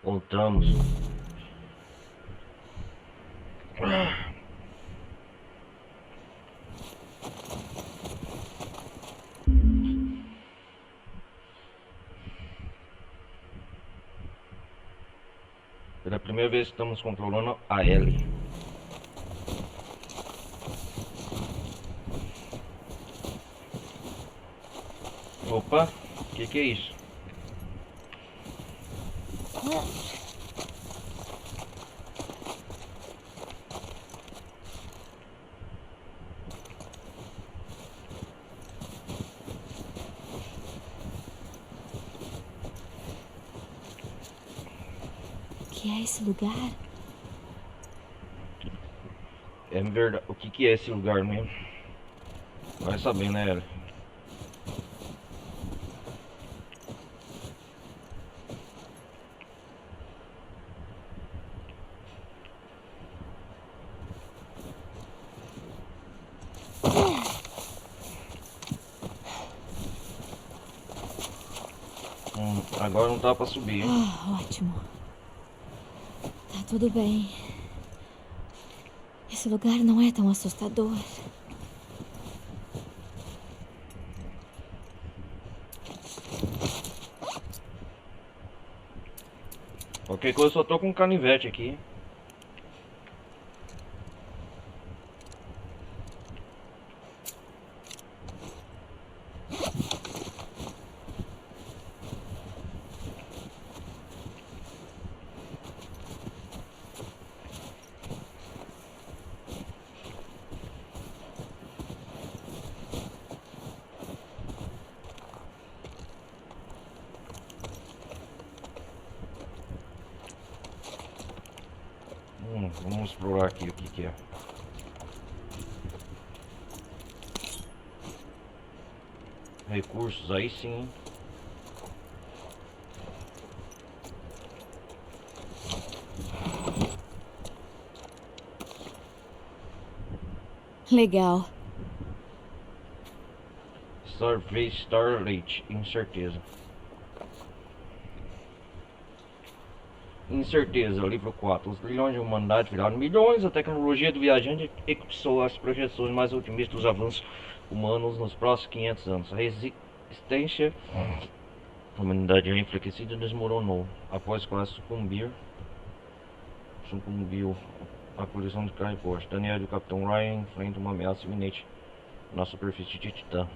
Voltamos. Pela primeira vez estamos controlando a Ellie. Opa, que é isso? O que é esse lugar? É verdade. O que é esse lugar mesmo? Vai saber, né, Ellie? Agora não dá pra subir, hein? Ótimo. Tá tudo bem. Esse lugar não é tão assustador. Qualquer coisa, eu só tô com um canivete aqui. Vamos explorar aqui o que é. Recursos, aí sim. Legal. Starlight, incerteza. Incerteza, livro 4. Os trilhões de humanidade viraram milhões. A tecnologia do viajante eclipsou as projeções mais otimistas dos avanços humanos nos próximos 500 anos. A resistência da humanidade enfraquecida desmoronou. Após quase sucumbiu a colisão de carro e Porsche. Daniel e o Capitão Ryan enfrentam uma ameaça iminente na superfície de Titã.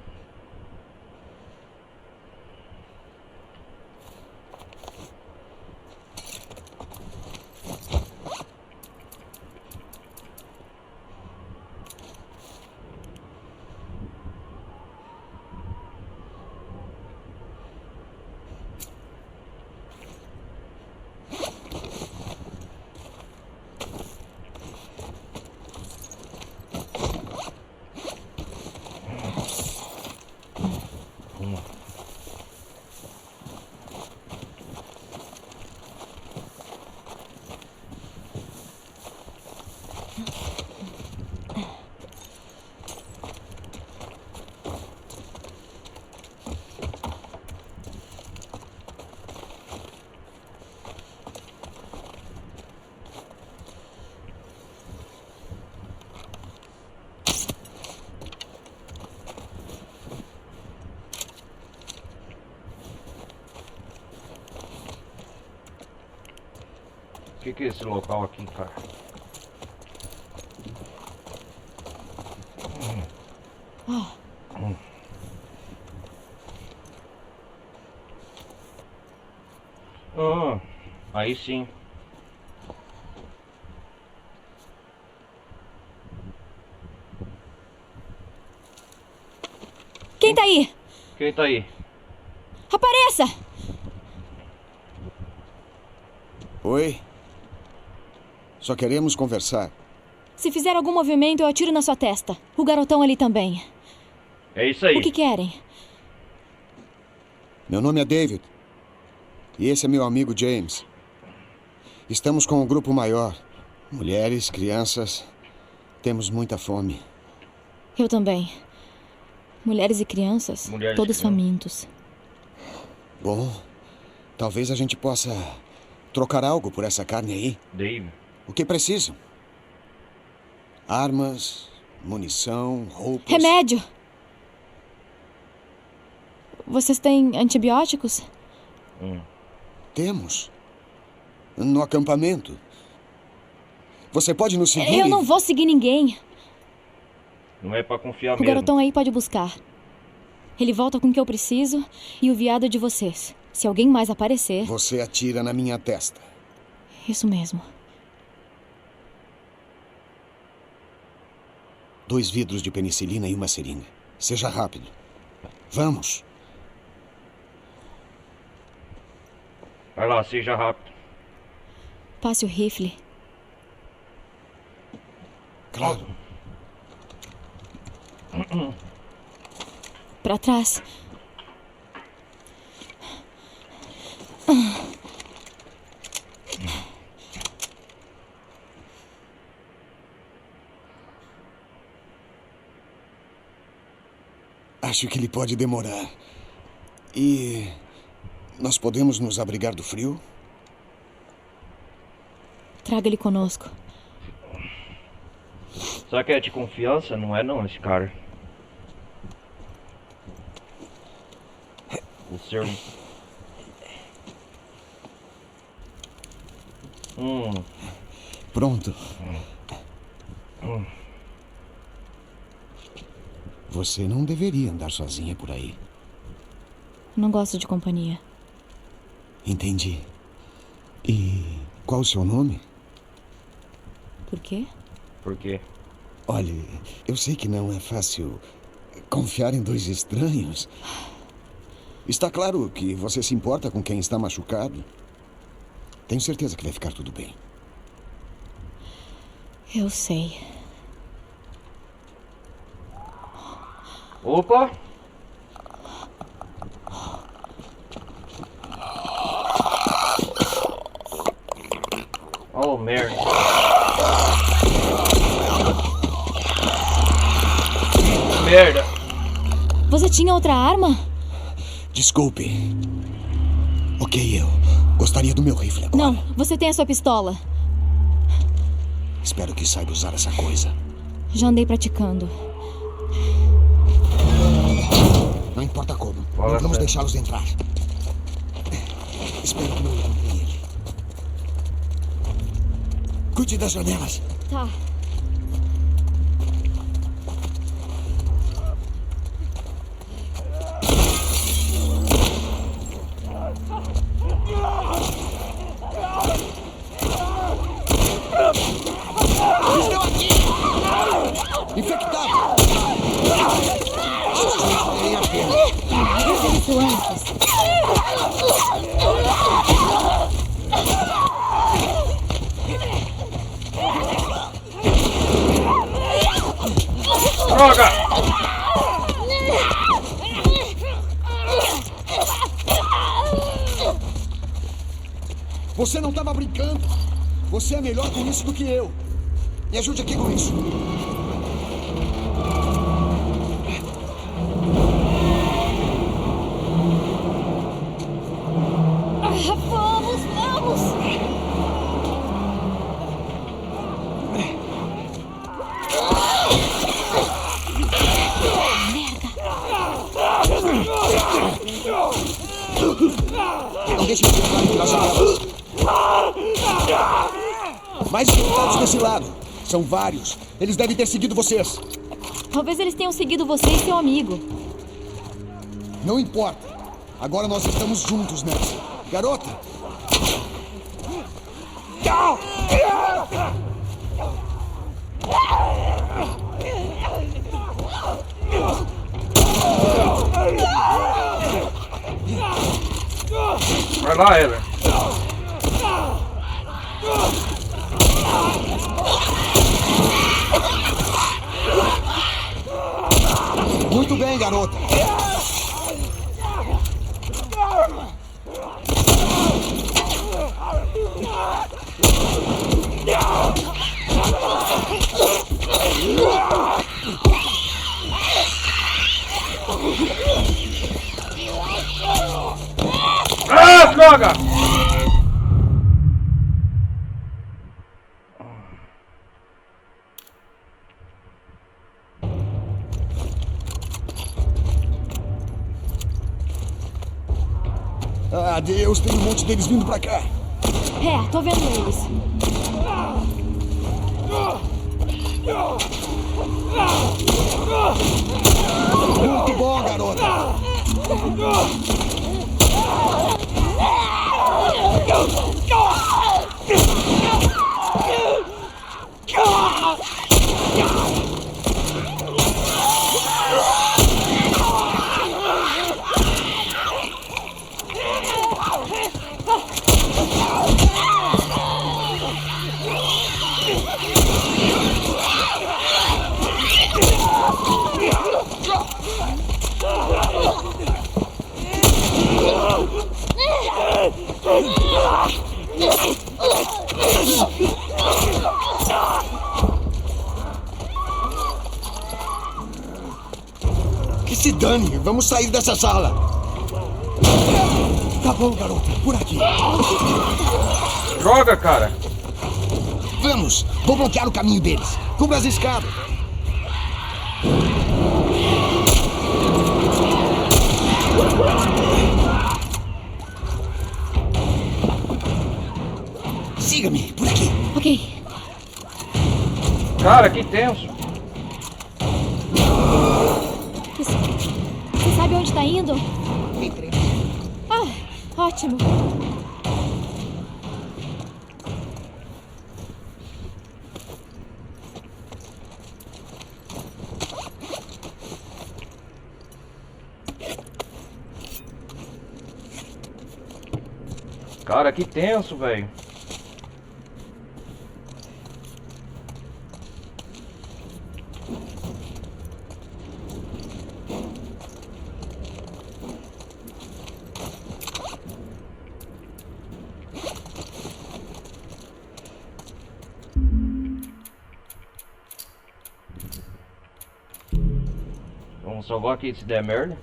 O que é esse local aqui, cara? Aí sim. Quem tá aí? Quem tá aí? Apareça! Oi? Só queremos conversar. Se fizer algum movimento, eu atiro na sua testa. O garotão ali também. É isso aí. O que querem? Meu nome é David. E esse é meu amigo James. Estamos com um grupo maior. Mulheres, crianças. Temos muita fome. Eu também. Mulheres e crianças, Mulheres e todos crianças. famintos. Bom, talvez a gente possa trocar algo por essa carne aí. Dave. O que precisam? Armas, munição, roupas... Remédio! Vocês têm antibióticos? Temos. No acampamento. Você pode nos seguir? Eu não vou seguir ninguém. Não é pra confiar O mesmo. garotão aí pode buscar. Ele volta com o que eu preciso e o viado é de vocês. Se alguém mais aparecer... Você atira na minha testa. Isso mesmo. 2 vidros de penicilina e uma seringa. Seja rápido. Vamos. Vai lá, seja rápido. Passe o rifle. Claro. Pra trás. Acho que ele pode demorar. E nós podemos nos abrigar do frio? Traga ele conosco. Só que é de confiança? Não é não, esse cara. O seu... Pronto. Você não deveria andar sozinha por aí. Não gosto de companhia. Entendi. E qual o seu nome? Por quê? Por quê? Olhe, eu sei que não é fácil confiar em 2 estranhos. Está claro que você se importa com quem está machucado. Tenho certeza que vai ficar tudo bem. Eu sei. Opa! Oh, merda. Merda. Você tinha outra arma? Desculpe. Ok, eu gostaria do meu rifle agora. Não, você tem a sua pistola. Espero que saiba usar essa coisa. Já andei praticando. Não importa como. Fala Não vamos sério. deixá-los entrar. Espero que não encontrem ele. Cuide das janelas. Tá. Estão aqui! Infectado! Vale a pena. Isso antes. Droga! Você não estava brincando. Você é melhor com isso do que eu. Me ajude aqui com isso. Vamos, vamos! Não deixe de ficar pelas janelas. Mais infectados desse lado. São vários. Eles devem ter seguido vocês. Talvez eles tenham seguido você e seu amigo. Não importa. Agora nós estamos juntos nessa. Garota! Vai lá, Heller. Muito bem, garota. Ah, droga! Ah, Deus, tem um monte deles vindo pra cá. É, tô vendo eles. Muito bom, garota! Que se dane! Vamos sair dessa sala! Tá bom, garota. Por aqui. Joga, cara! Vamos! Vou bloquear o caminho deles. Cubra as escadas. Siga-me, por aqui. Ok. Cara, que tenso! Você sabe onde tá indo? Ah, ótimo. Cara, que tenso, velho. Vamos salvar aqui se der merda.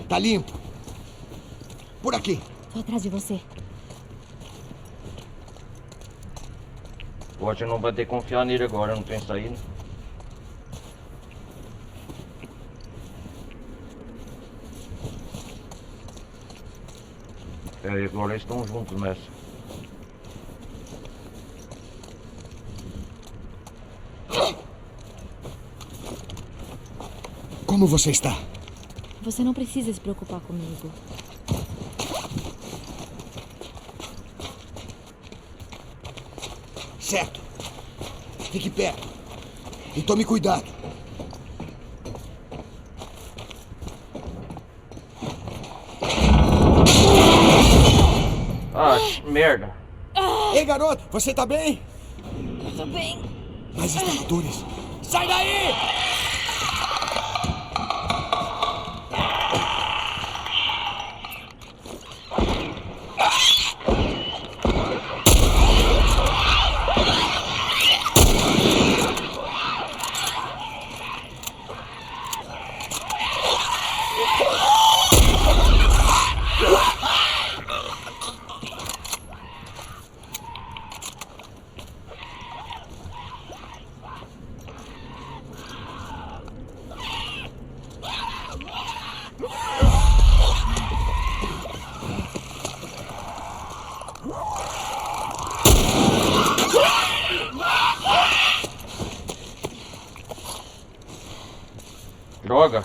Tá limpo. Por aqui. Tô atrás de você. Roger não vai ter que confiar nele agora, não tem saída. É, agora eles estão juntos nessa. Como você está? Você não precisa se preocupar comigo. Certo. Fique perto. E tome cuidado. Ah, merda. Ei, garoto, você tá bem? Tô bem. Mais instaladores. Sai daí! Droga.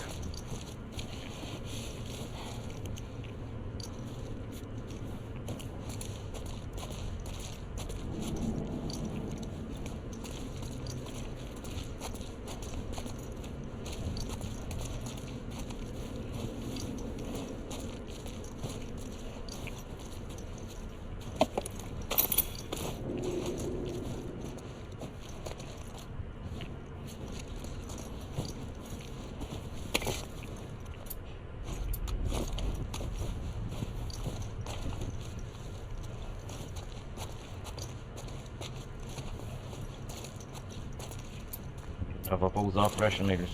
Tava pra usar a flecha neles.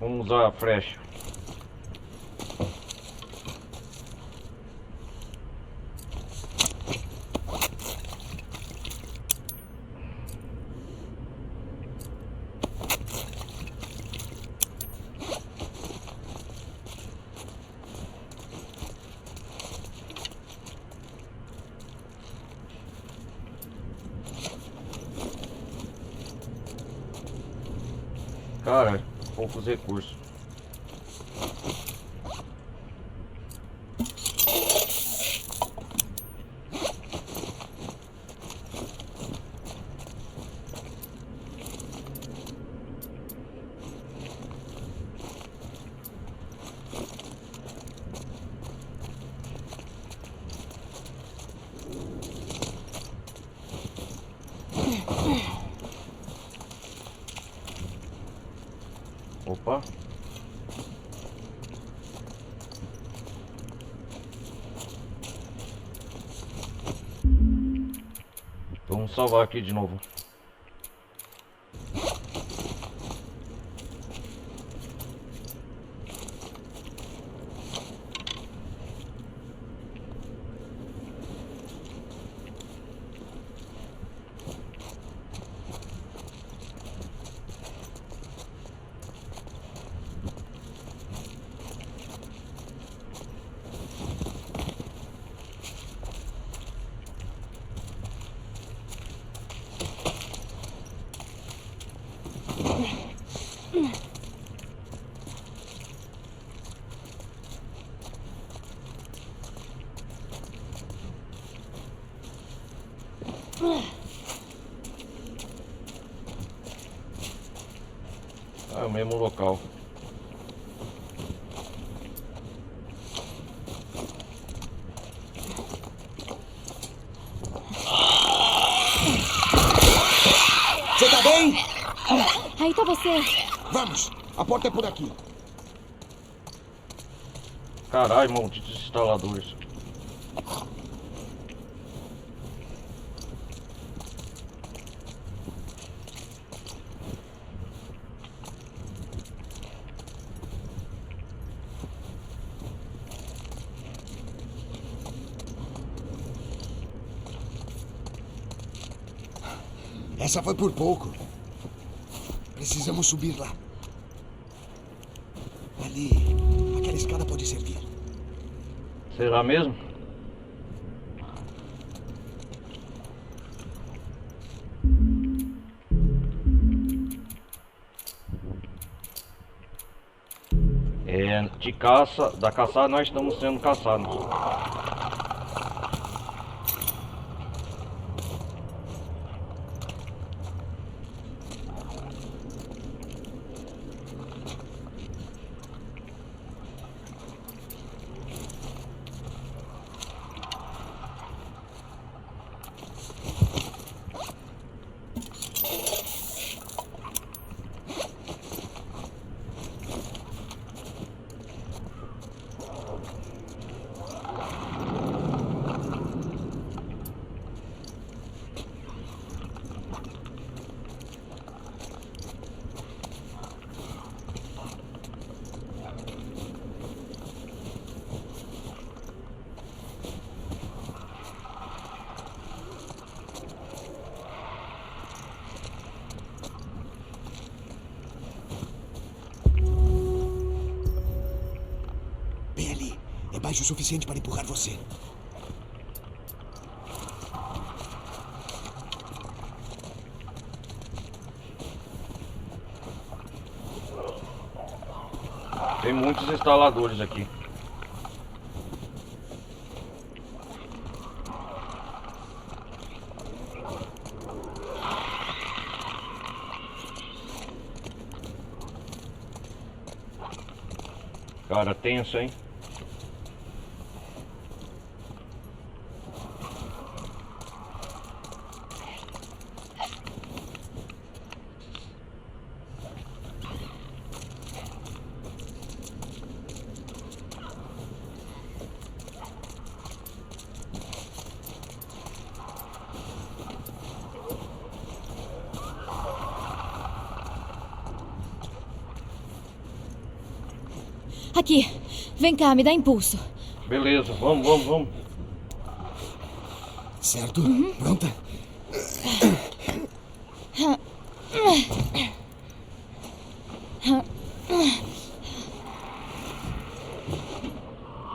Vamos usar a flecha. Cara, poucos recursos. Opa. Vamos salvar aqui de novo. É o mesmo local. Você tá bem? Aí tá você. Vamos, a porta é por aqui. Caralho, malditos instaladores. Essa foi por pouco. Precisamos subir lá. Ali, aquela escada pode servir. Será mesmo? De caça, da caçada nós estamos sendo caçados. Bem ali, é baixo o suficiente para empurrar você. Tem muitos instaladores aqui. Cara, tenso, hein? Aqui. Vem cá, me dá impulso. Beleza, vamos. Certo? Pronta?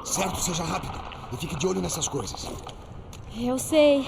Certo, seja rápido. E fique de olho nessas coisas. Eu sei.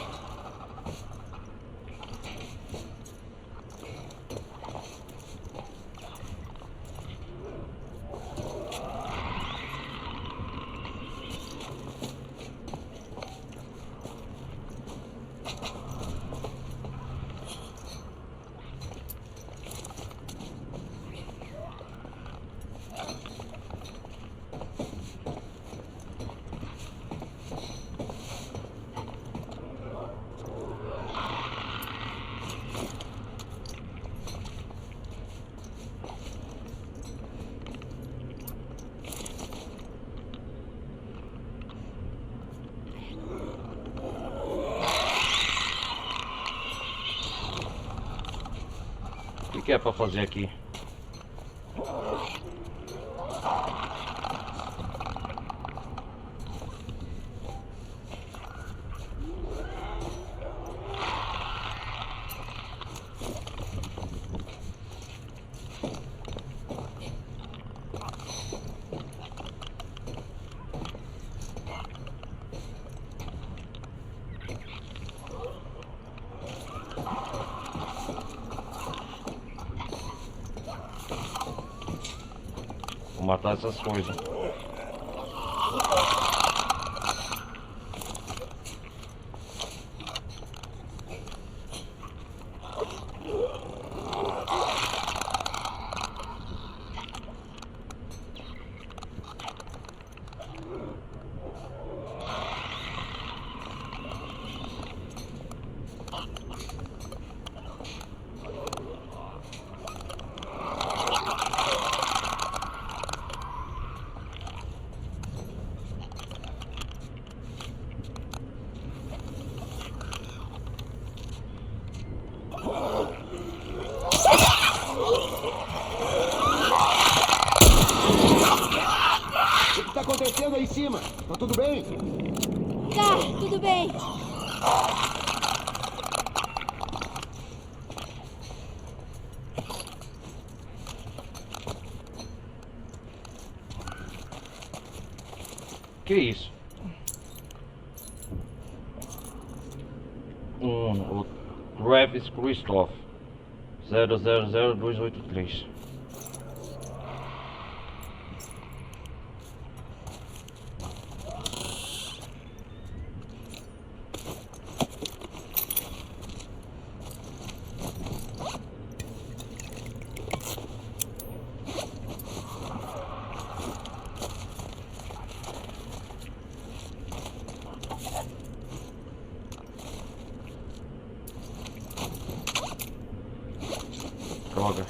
O que é pra fazer aqui? Vou matar essas coisas. O que está acontecendo aí em cima? Tá tudo bem? Tá, tudo bem. Que isso? O Travis Christoph 000283. Droga.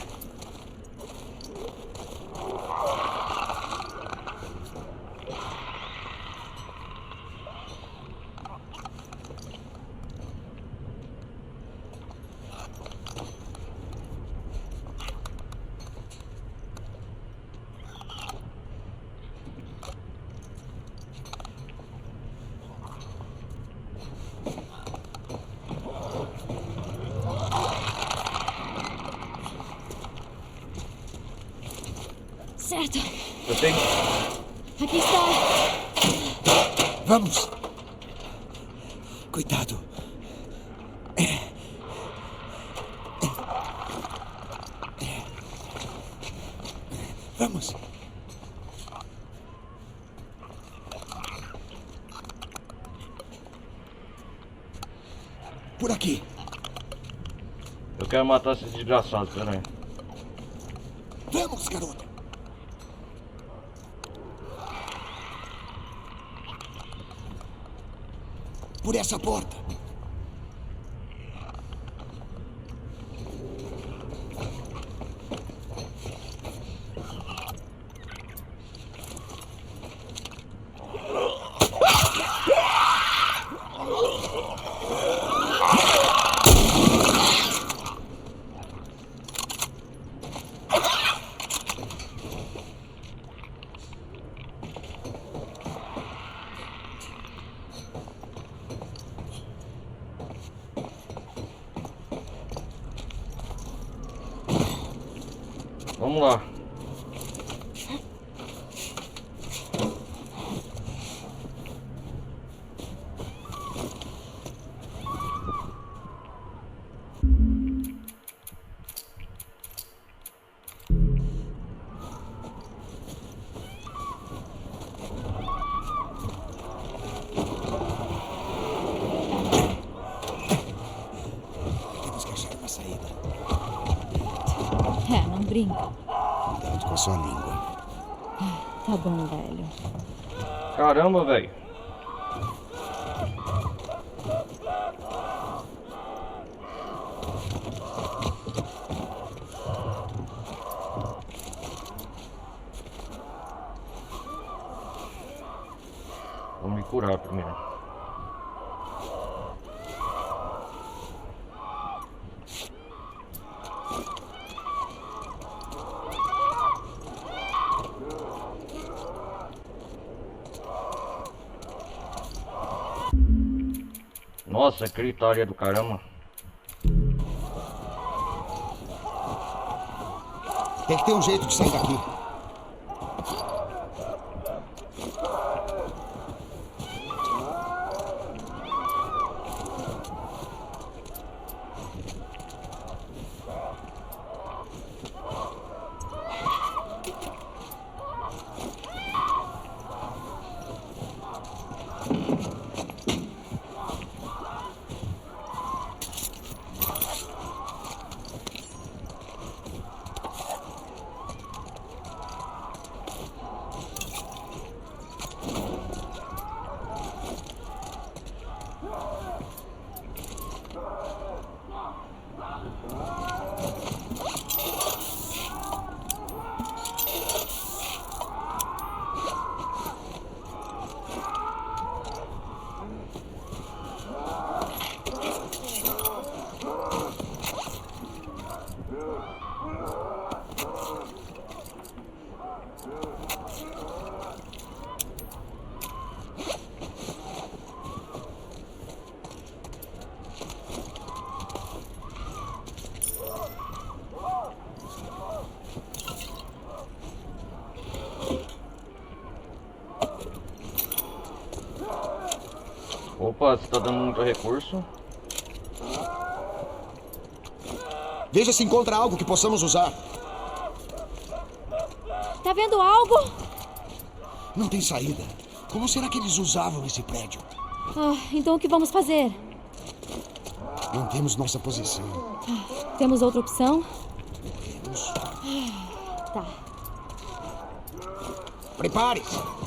Certo. Eu tenho. Aqui está. Vamos! Cuidado! Vamos! Por aqui! Eu quero matar esse desgraçado, peraí. Vamos, garota! Por essa porta! Vamos lá. Temos que achar uma saída. Não brinca. Cuidado com a sua língua. Tá bom, velho. Caramba, velho. Vou me curar primeiro. Nossa, gritaria do caramba. Tem que ter um jeito de sair daqui. Opa, você tá dando muito recurso. Veja se encontra algo que possamos usar. Tá vendo algo? Não tem saída. Como será que eles usavam esse prédio? Então o que vamos fazer? Mantemos nossa posição. Temos outra opção? Temos. Tá. Prepare-se.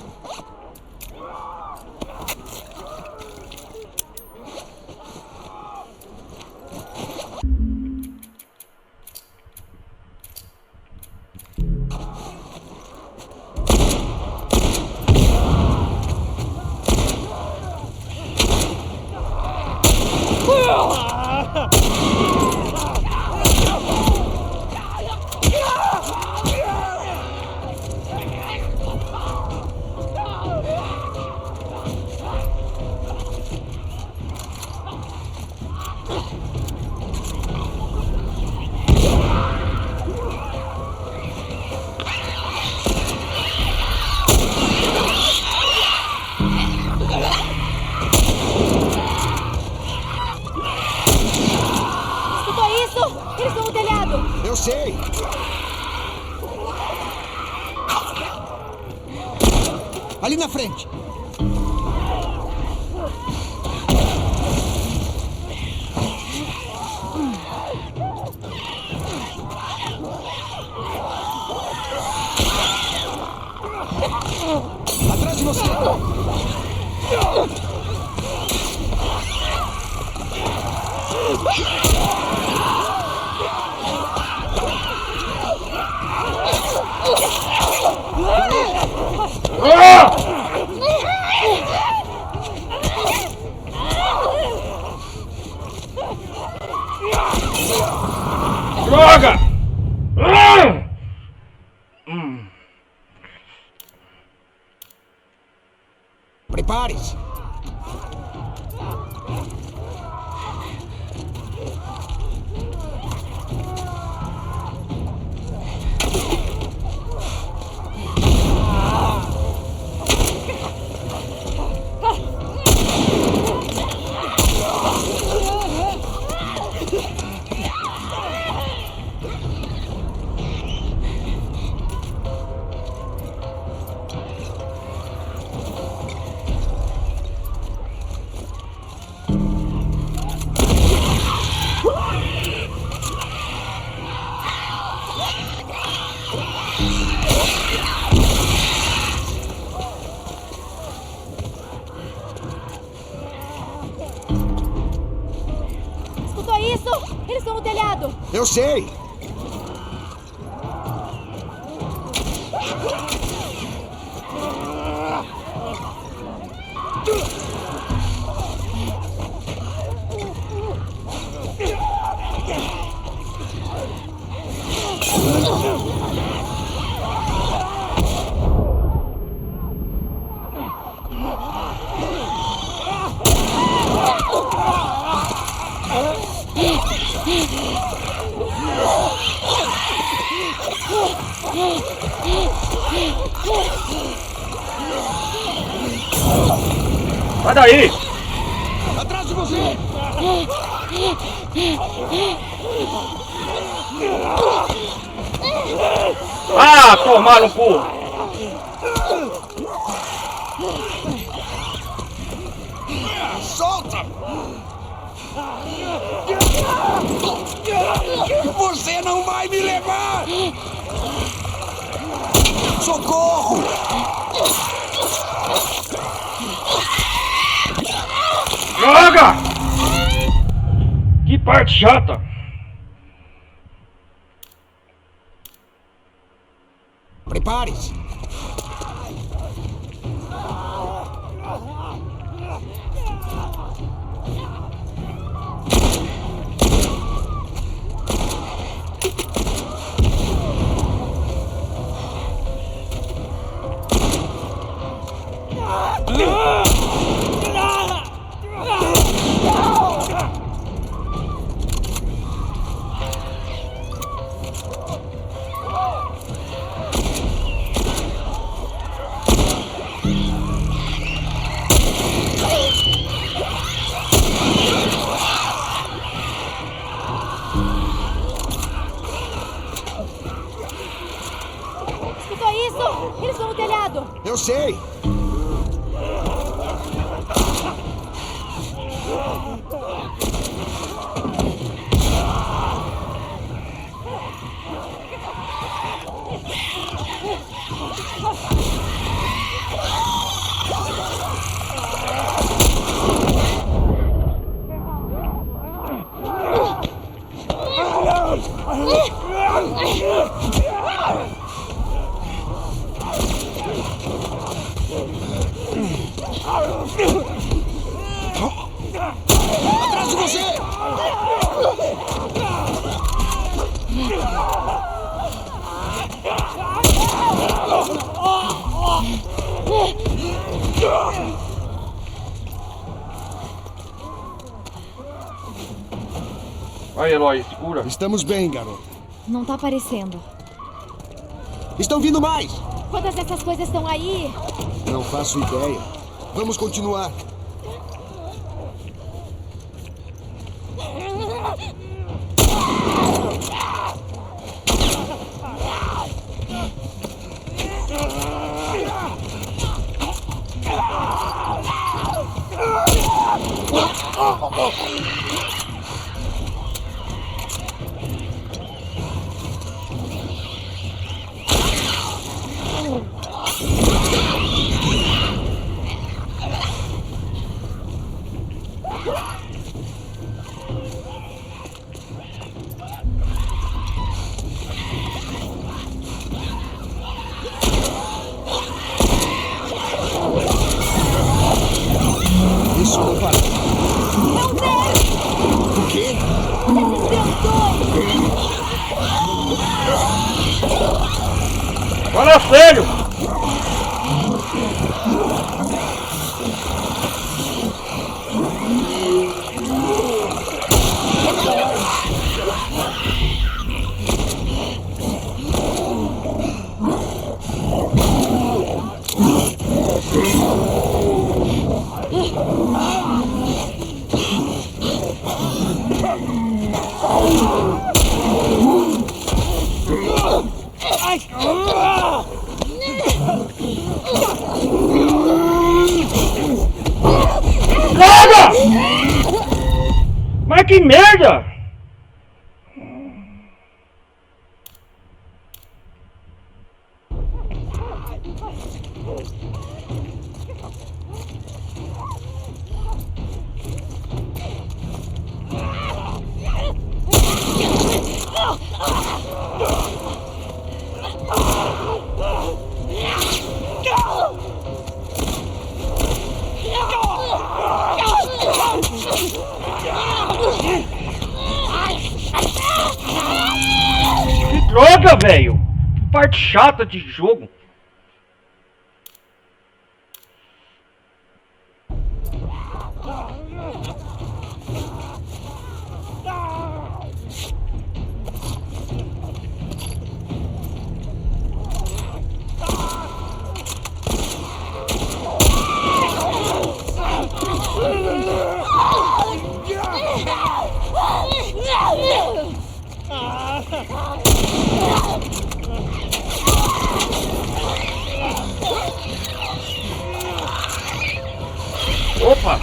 Eles estão no telhado! Eu sei! Ali na frente! Atrás de você! Droga! Prepare-se! no telhado! Eu sei! Sai daí! Atrás de você! Ah, tomar no cu! Solta! Você não vai me levar! Socorro! Droga! Que parte chata! Prepare-se! Escutou isso? Eles estão no telhado! Eu sei! Atrás de você! Vai, Eloy, segura. Estamos bem, garota. Não tá aparecendo. Estão vindo mais! Quantas dessas coisas estão aí? Não faço ideia. Vamos continuar. Isso não para. Não tem! O quê? Fala sério! Droga! Mas que merda! Puta, velho! Que parte chata de jogo. Opa!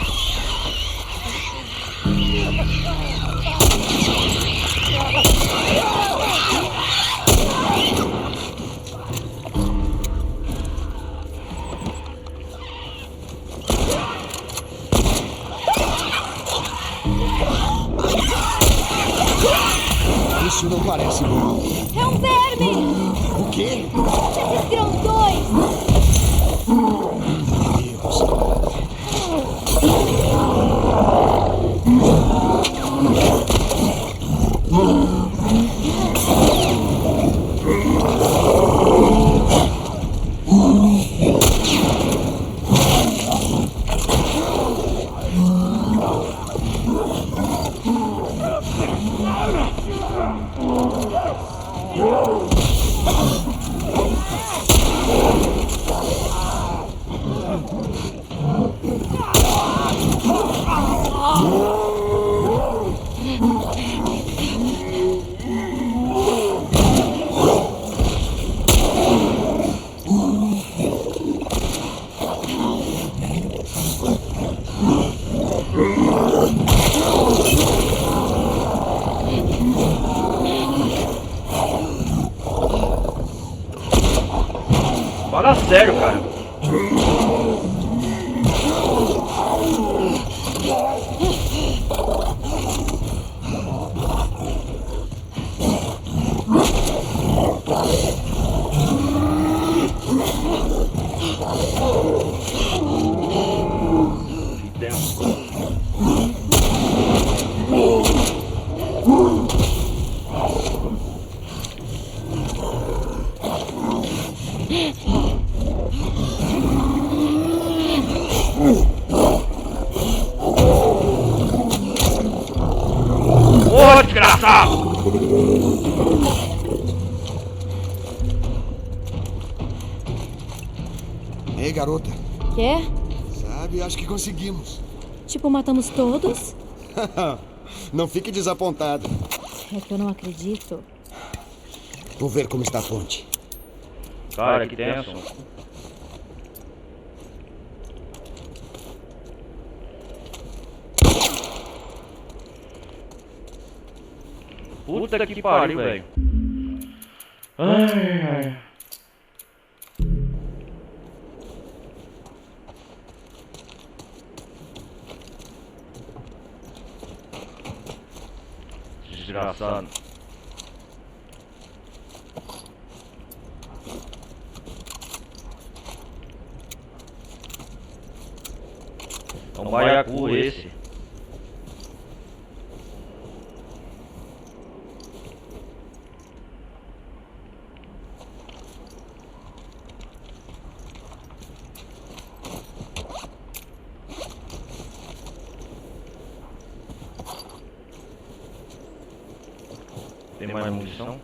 Isso não parece bom. É um verme! O quê? Esses grandões! Fala sério, cara. Que tenso. Ô, desgraçado! Ei, garota. Quê? Sabe, acho que conseguimos. Tipo, matamos todos? Não fique desapontado. É que eu não acredito. Vou ver como está a ponte. Cara, que tenso. Puta que pariu, velho. Ai, ai. Desgraçado. É um baiacu esse. Tem mais munição?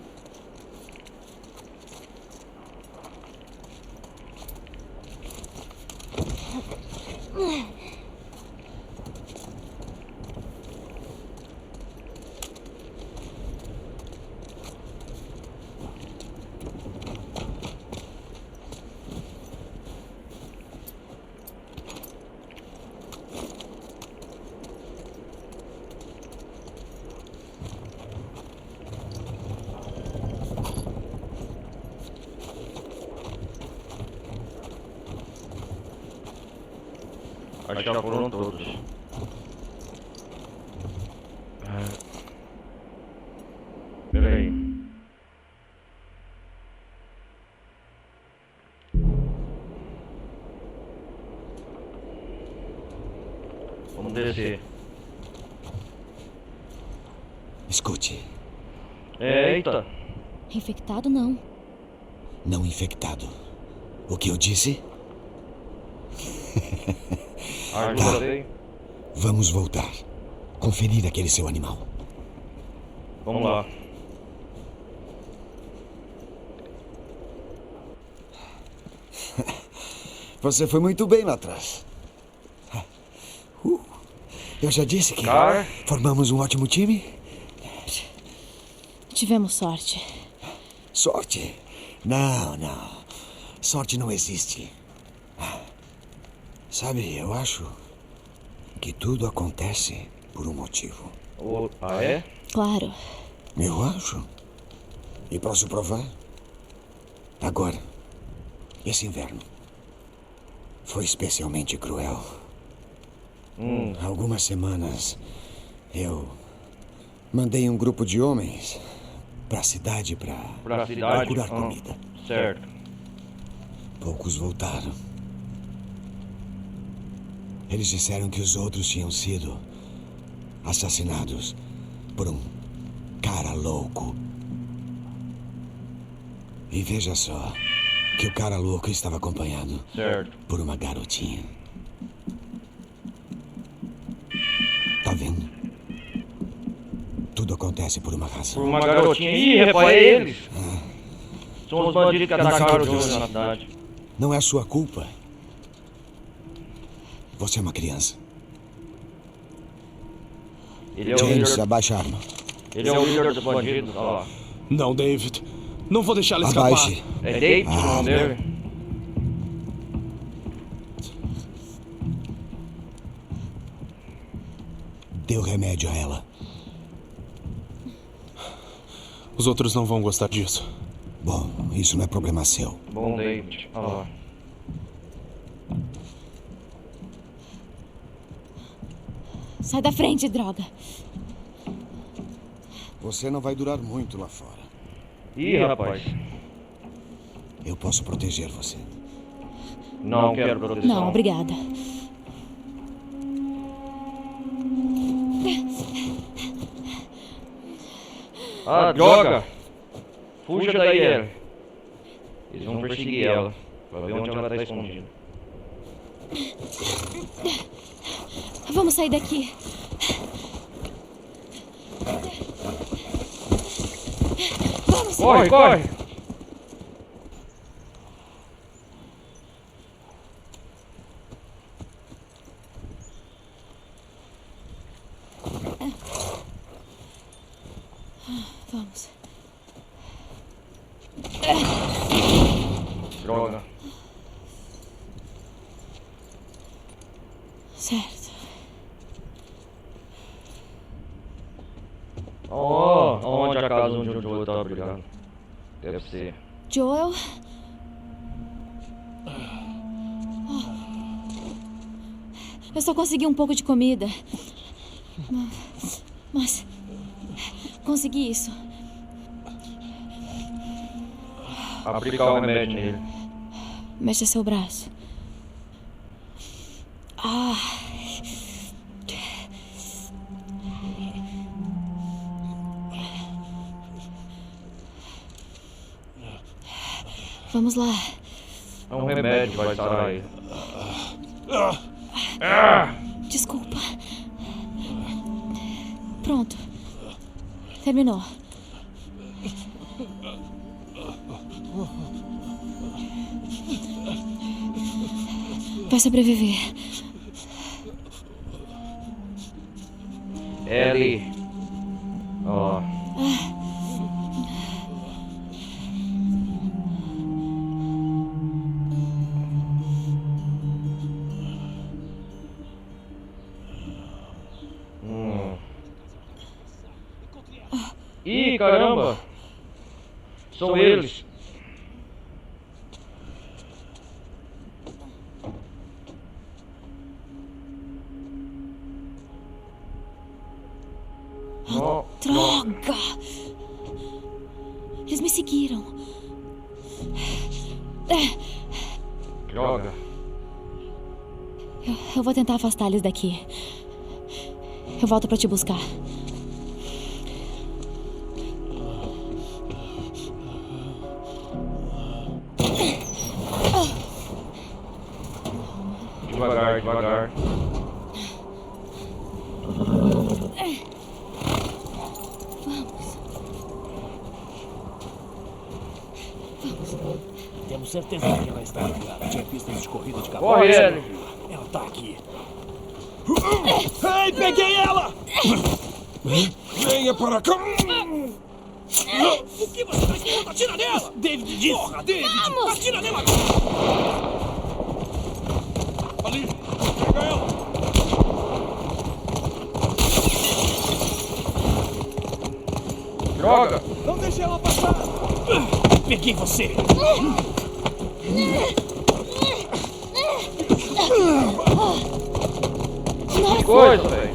Acho que já foram todos. Pera aí. Vamos descer. Escute. Eita. Infectado, não. Não infectado. O que eu disse? Ajudei. Vamos voltar. Conferir aquele seu animal. Vamos lá. Você foi muito bem lá atrás. Eu já disse que Cara. formamos um ótimo time. Tivemos sorte. Sorte? Não, não. Sorte não existe. Sabe, eu acho que tudo acontece por um motivo. Ah, é? Claro. Eu acho. E posso provar? Agora, esse inverno foi especialmente cruel. Algumas semanas eu mandei um grupo de homens para a cidade para procurar comida. Certo. Poucos voltaram. Eles disseram que os outros tinham sido assassinados por um cara louco. E veja só que o cara louco estava acompanhado Certo. por uma garotinha. Tá vendo? Tudo acontece por uma razão. Por uma garotinha. Ih, rapaz, é eles. São os bandidos que atacaram o Johnny na cidade. Não é sua culpa. Você é uma criança. Ele é o James, líder. abaixa a arma. Ele é o líder dos bandidos. Olha lá. Não, David. Não vou deixar ela escapar. Abaixe. É David o nome dele? Dê o remédio a ela. Os outros não vão gostar disso. Bom, isso não é problema seu. Bom, David. Olha lá. Sai da frente, droga. Você não vai durar muito lá fora. Ih, rapaz. Eu posso proteger você. Não quero proteção. Não, obrigada. Ah, droga! Fuja daí, ela. Eles vão perseguir ela. Pra ver onde ela tá escondida. Vamos sair daqui. Vamos. Corre, corre! Vamos. Droga. Certo. Ó, onde a casa onde o Joel tá brigando. Deve ser. Joel? Eu só consegui um pouco de comida. Mas consegui isso. Aplicar o remédio nele. Mexa seu braço. Ah. Vamos lá. É um remédio que vai sarar ele. Desculpa. Pronto. Terminou. Vai sobreviver. Ellie. Ó. Ih, caramba! São eles! Oh, Droga! Eles me seguiram. droga! Eu vou tentar afastar eles daqui. Eu volto pra te buscar. Devagar, devagar. Temos certeza de que ela está no lugar. Tinha pistas de corrida de cavalo. Corre ele! Ela tá aqui. Ei, peguei ela! Venha para cá! O que você tá esperando? Atira nela! David disse! Porra, David! Atira nela! Ali! Pega ela! Droga! Não deixe ela passar! Peguei você! Que coisa, velho!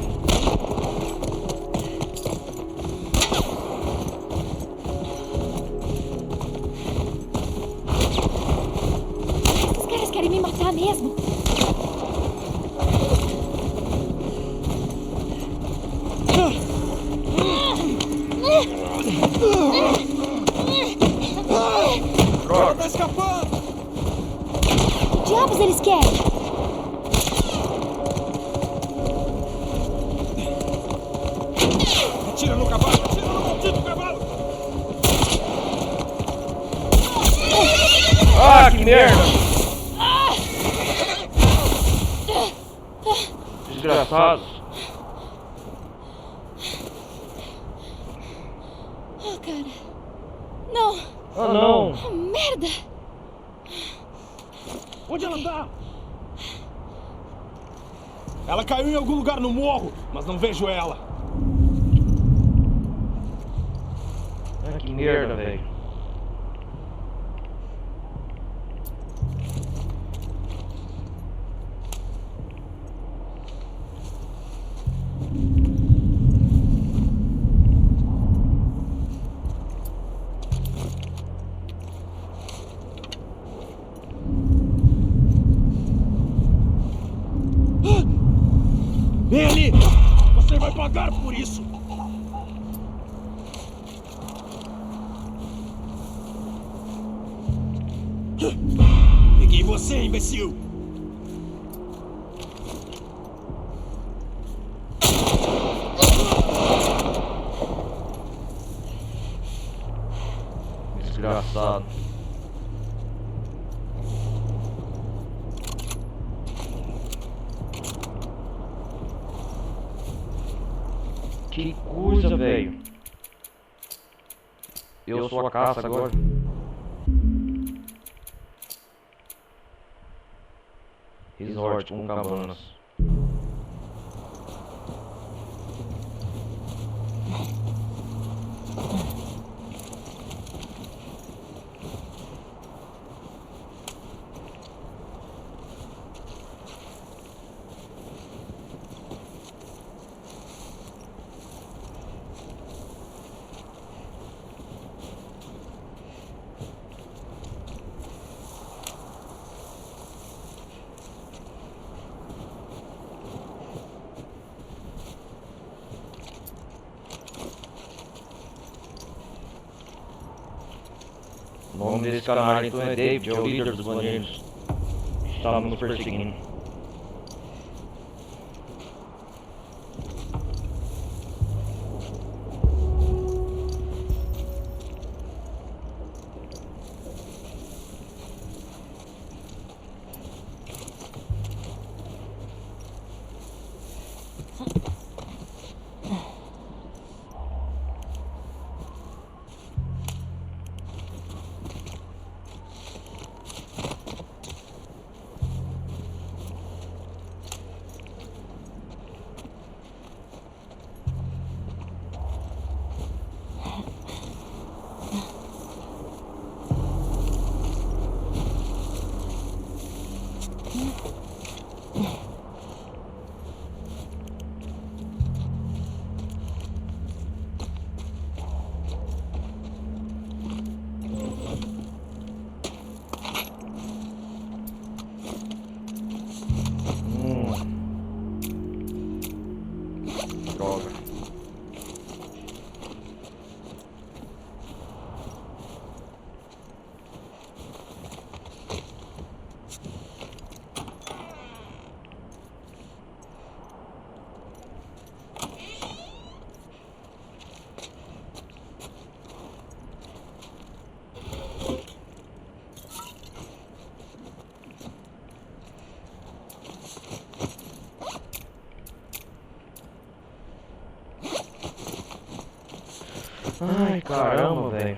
Os caras querem me matar mesmo. Ela tá escapando! Que diabos eles querem? Atira no cavalo! Atira no maldito cavalo! Ah, que merda! Desgraçados! Oh, cara. Não. Ah, não! Oh, merda. Onde ela tá? Ela caiu em algum lugar no morro, mas não vejo ela. Ah, que merda, velho! Vem ali! Você vai pagar por isso! Peguei você, imbecil! Desgraçado! Que coisa, velho! Eu sou a caça agora. Resort com cabanas. O nome desse camarada então é David, é o líder dos bandidos. Está nos perseguindo. Ai, caramba, velho.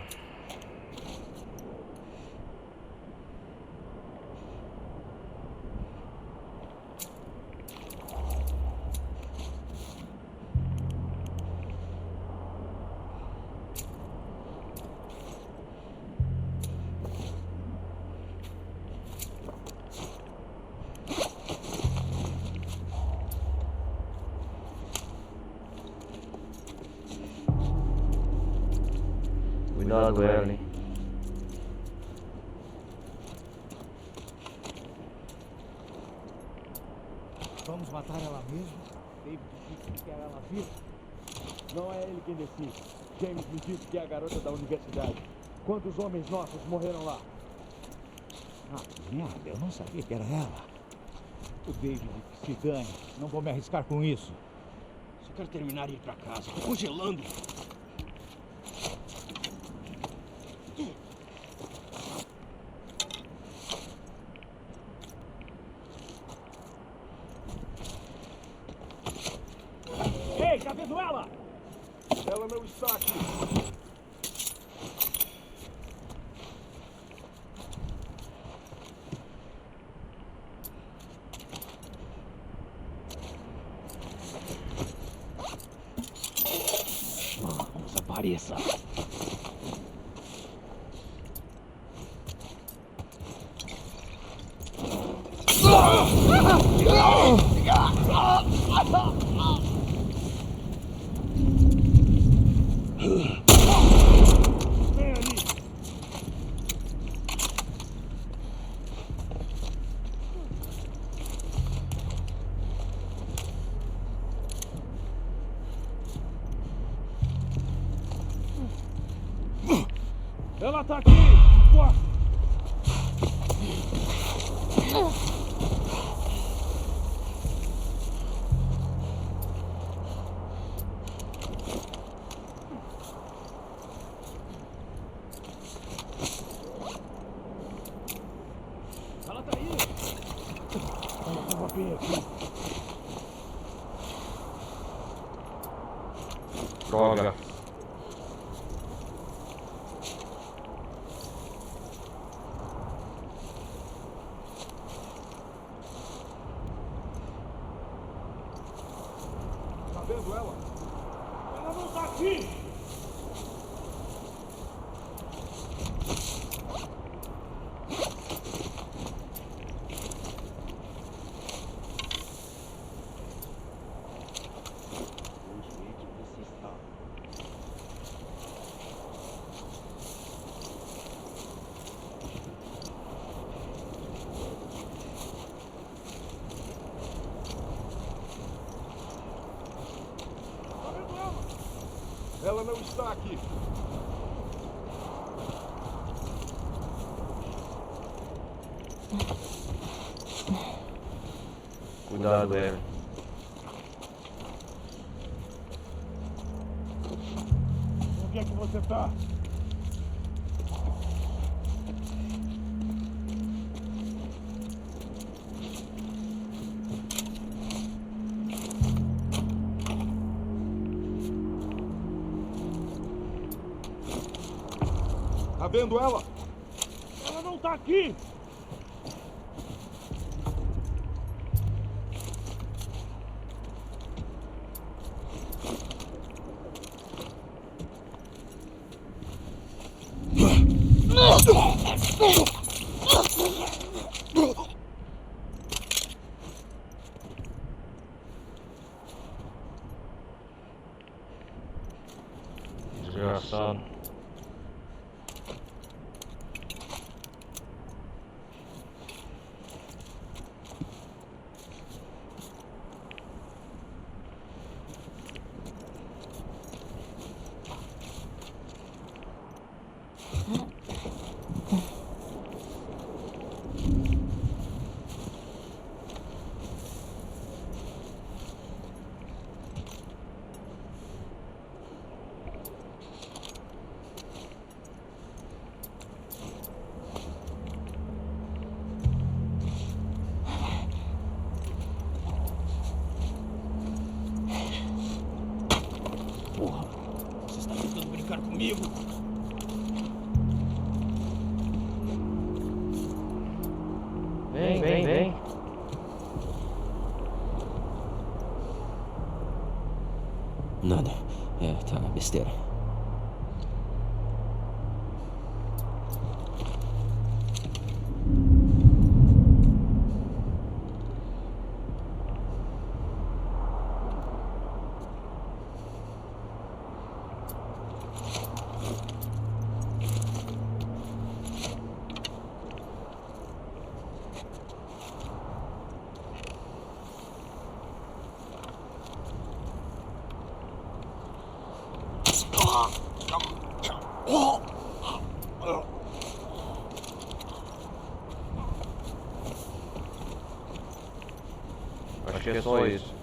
Cuidado, Ellen. Vamos matar ela mesmo? David disse que quer ela viva. Não é ele quem decide. James me disse que é a garota da universidade. Quantos homens nossos morreram lá? Ah, merda, eu não sabia que era ela. O David que se dane. Não vou me arriscar com isso. Só quero terminar e ir pra casa. Tô congelando. Ei, tá vendo ela? Ela não está aqui. Vamos, apareça. Ela tá aqui! Corre! Ela tá aí. Ela tava bem aqui. Droga. Tá vendo ela? Ela não tá aqui! Tá vendo ela? Ela não está aqui. Cuidado, Ellen. Onde é que você tá? Tá vendo ela? Ela não tá aqui! Desgraçado. comigo. Vem. Nada. Tá, besteira. Acho que é só isso.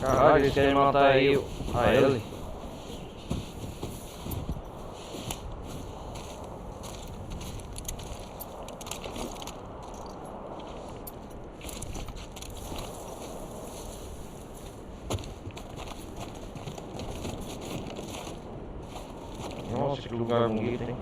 Caralho, eles querem matar aí a ele. Nossa, que lugar bonito, hein?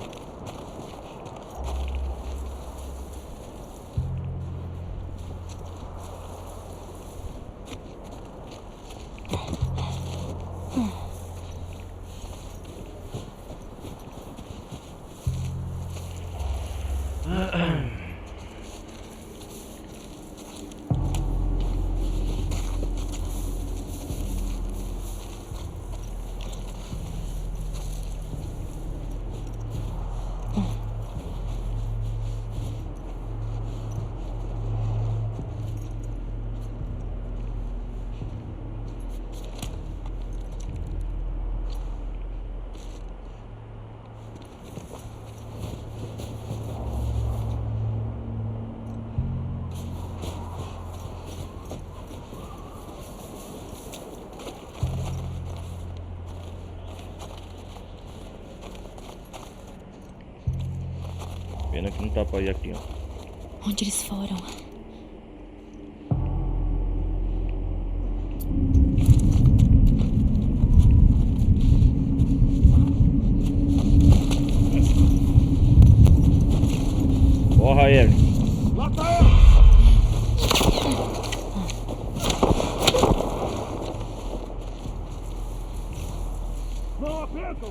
Pena que não tá pra ir aqui, ó. Onde eles foram? Porra, ele. Lá tá ele! Não apertam!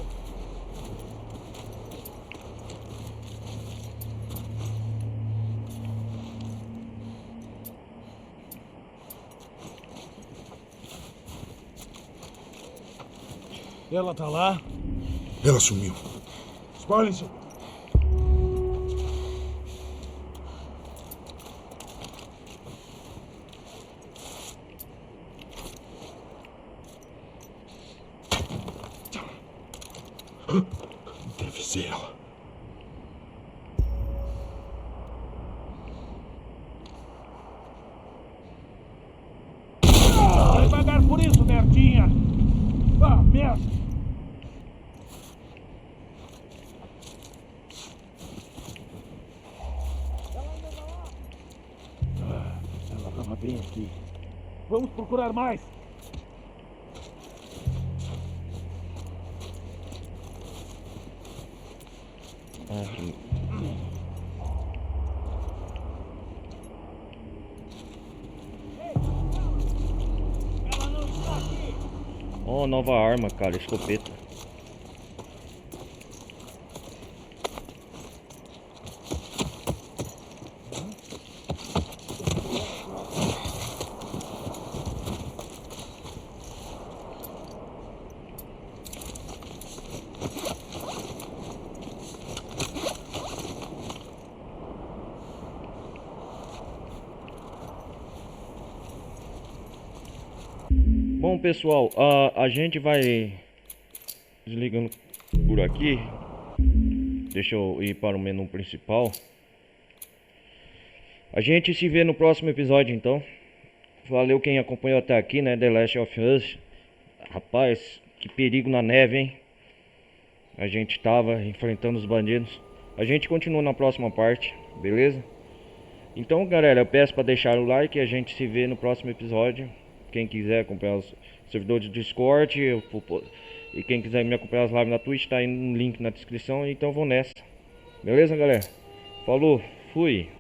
Ela tá lá? Ela sumiu. Espalhem-se! Deve ser ela. Vai pagar por isso, merdinha! Ah, merda! Ela estava bem aqui. Vamos procurar mais! Ó, nova arma, cara, escopeta. Bom, pessoal, a gente vai desligando por aqui. Deixa eu ir para o menu principal. A gente se vê no próximo episódio, então. Valeu quem acompanhou até aqui, né? The Last of Us. Rapaz, que perigo na neve, hein? A gente tava enfrentando os bandidos. A gente continua na próxima parte, beleza? Então, galera, eu peço para deixar o like e a gente se vê no próximo episódio. Quem quiser acompanhar os servidores do Discord e quem quiser me acompanhar as lives na Twitch, tá aí no link na descrição. Então vou nessa. Beleza, galera? Falou, fui!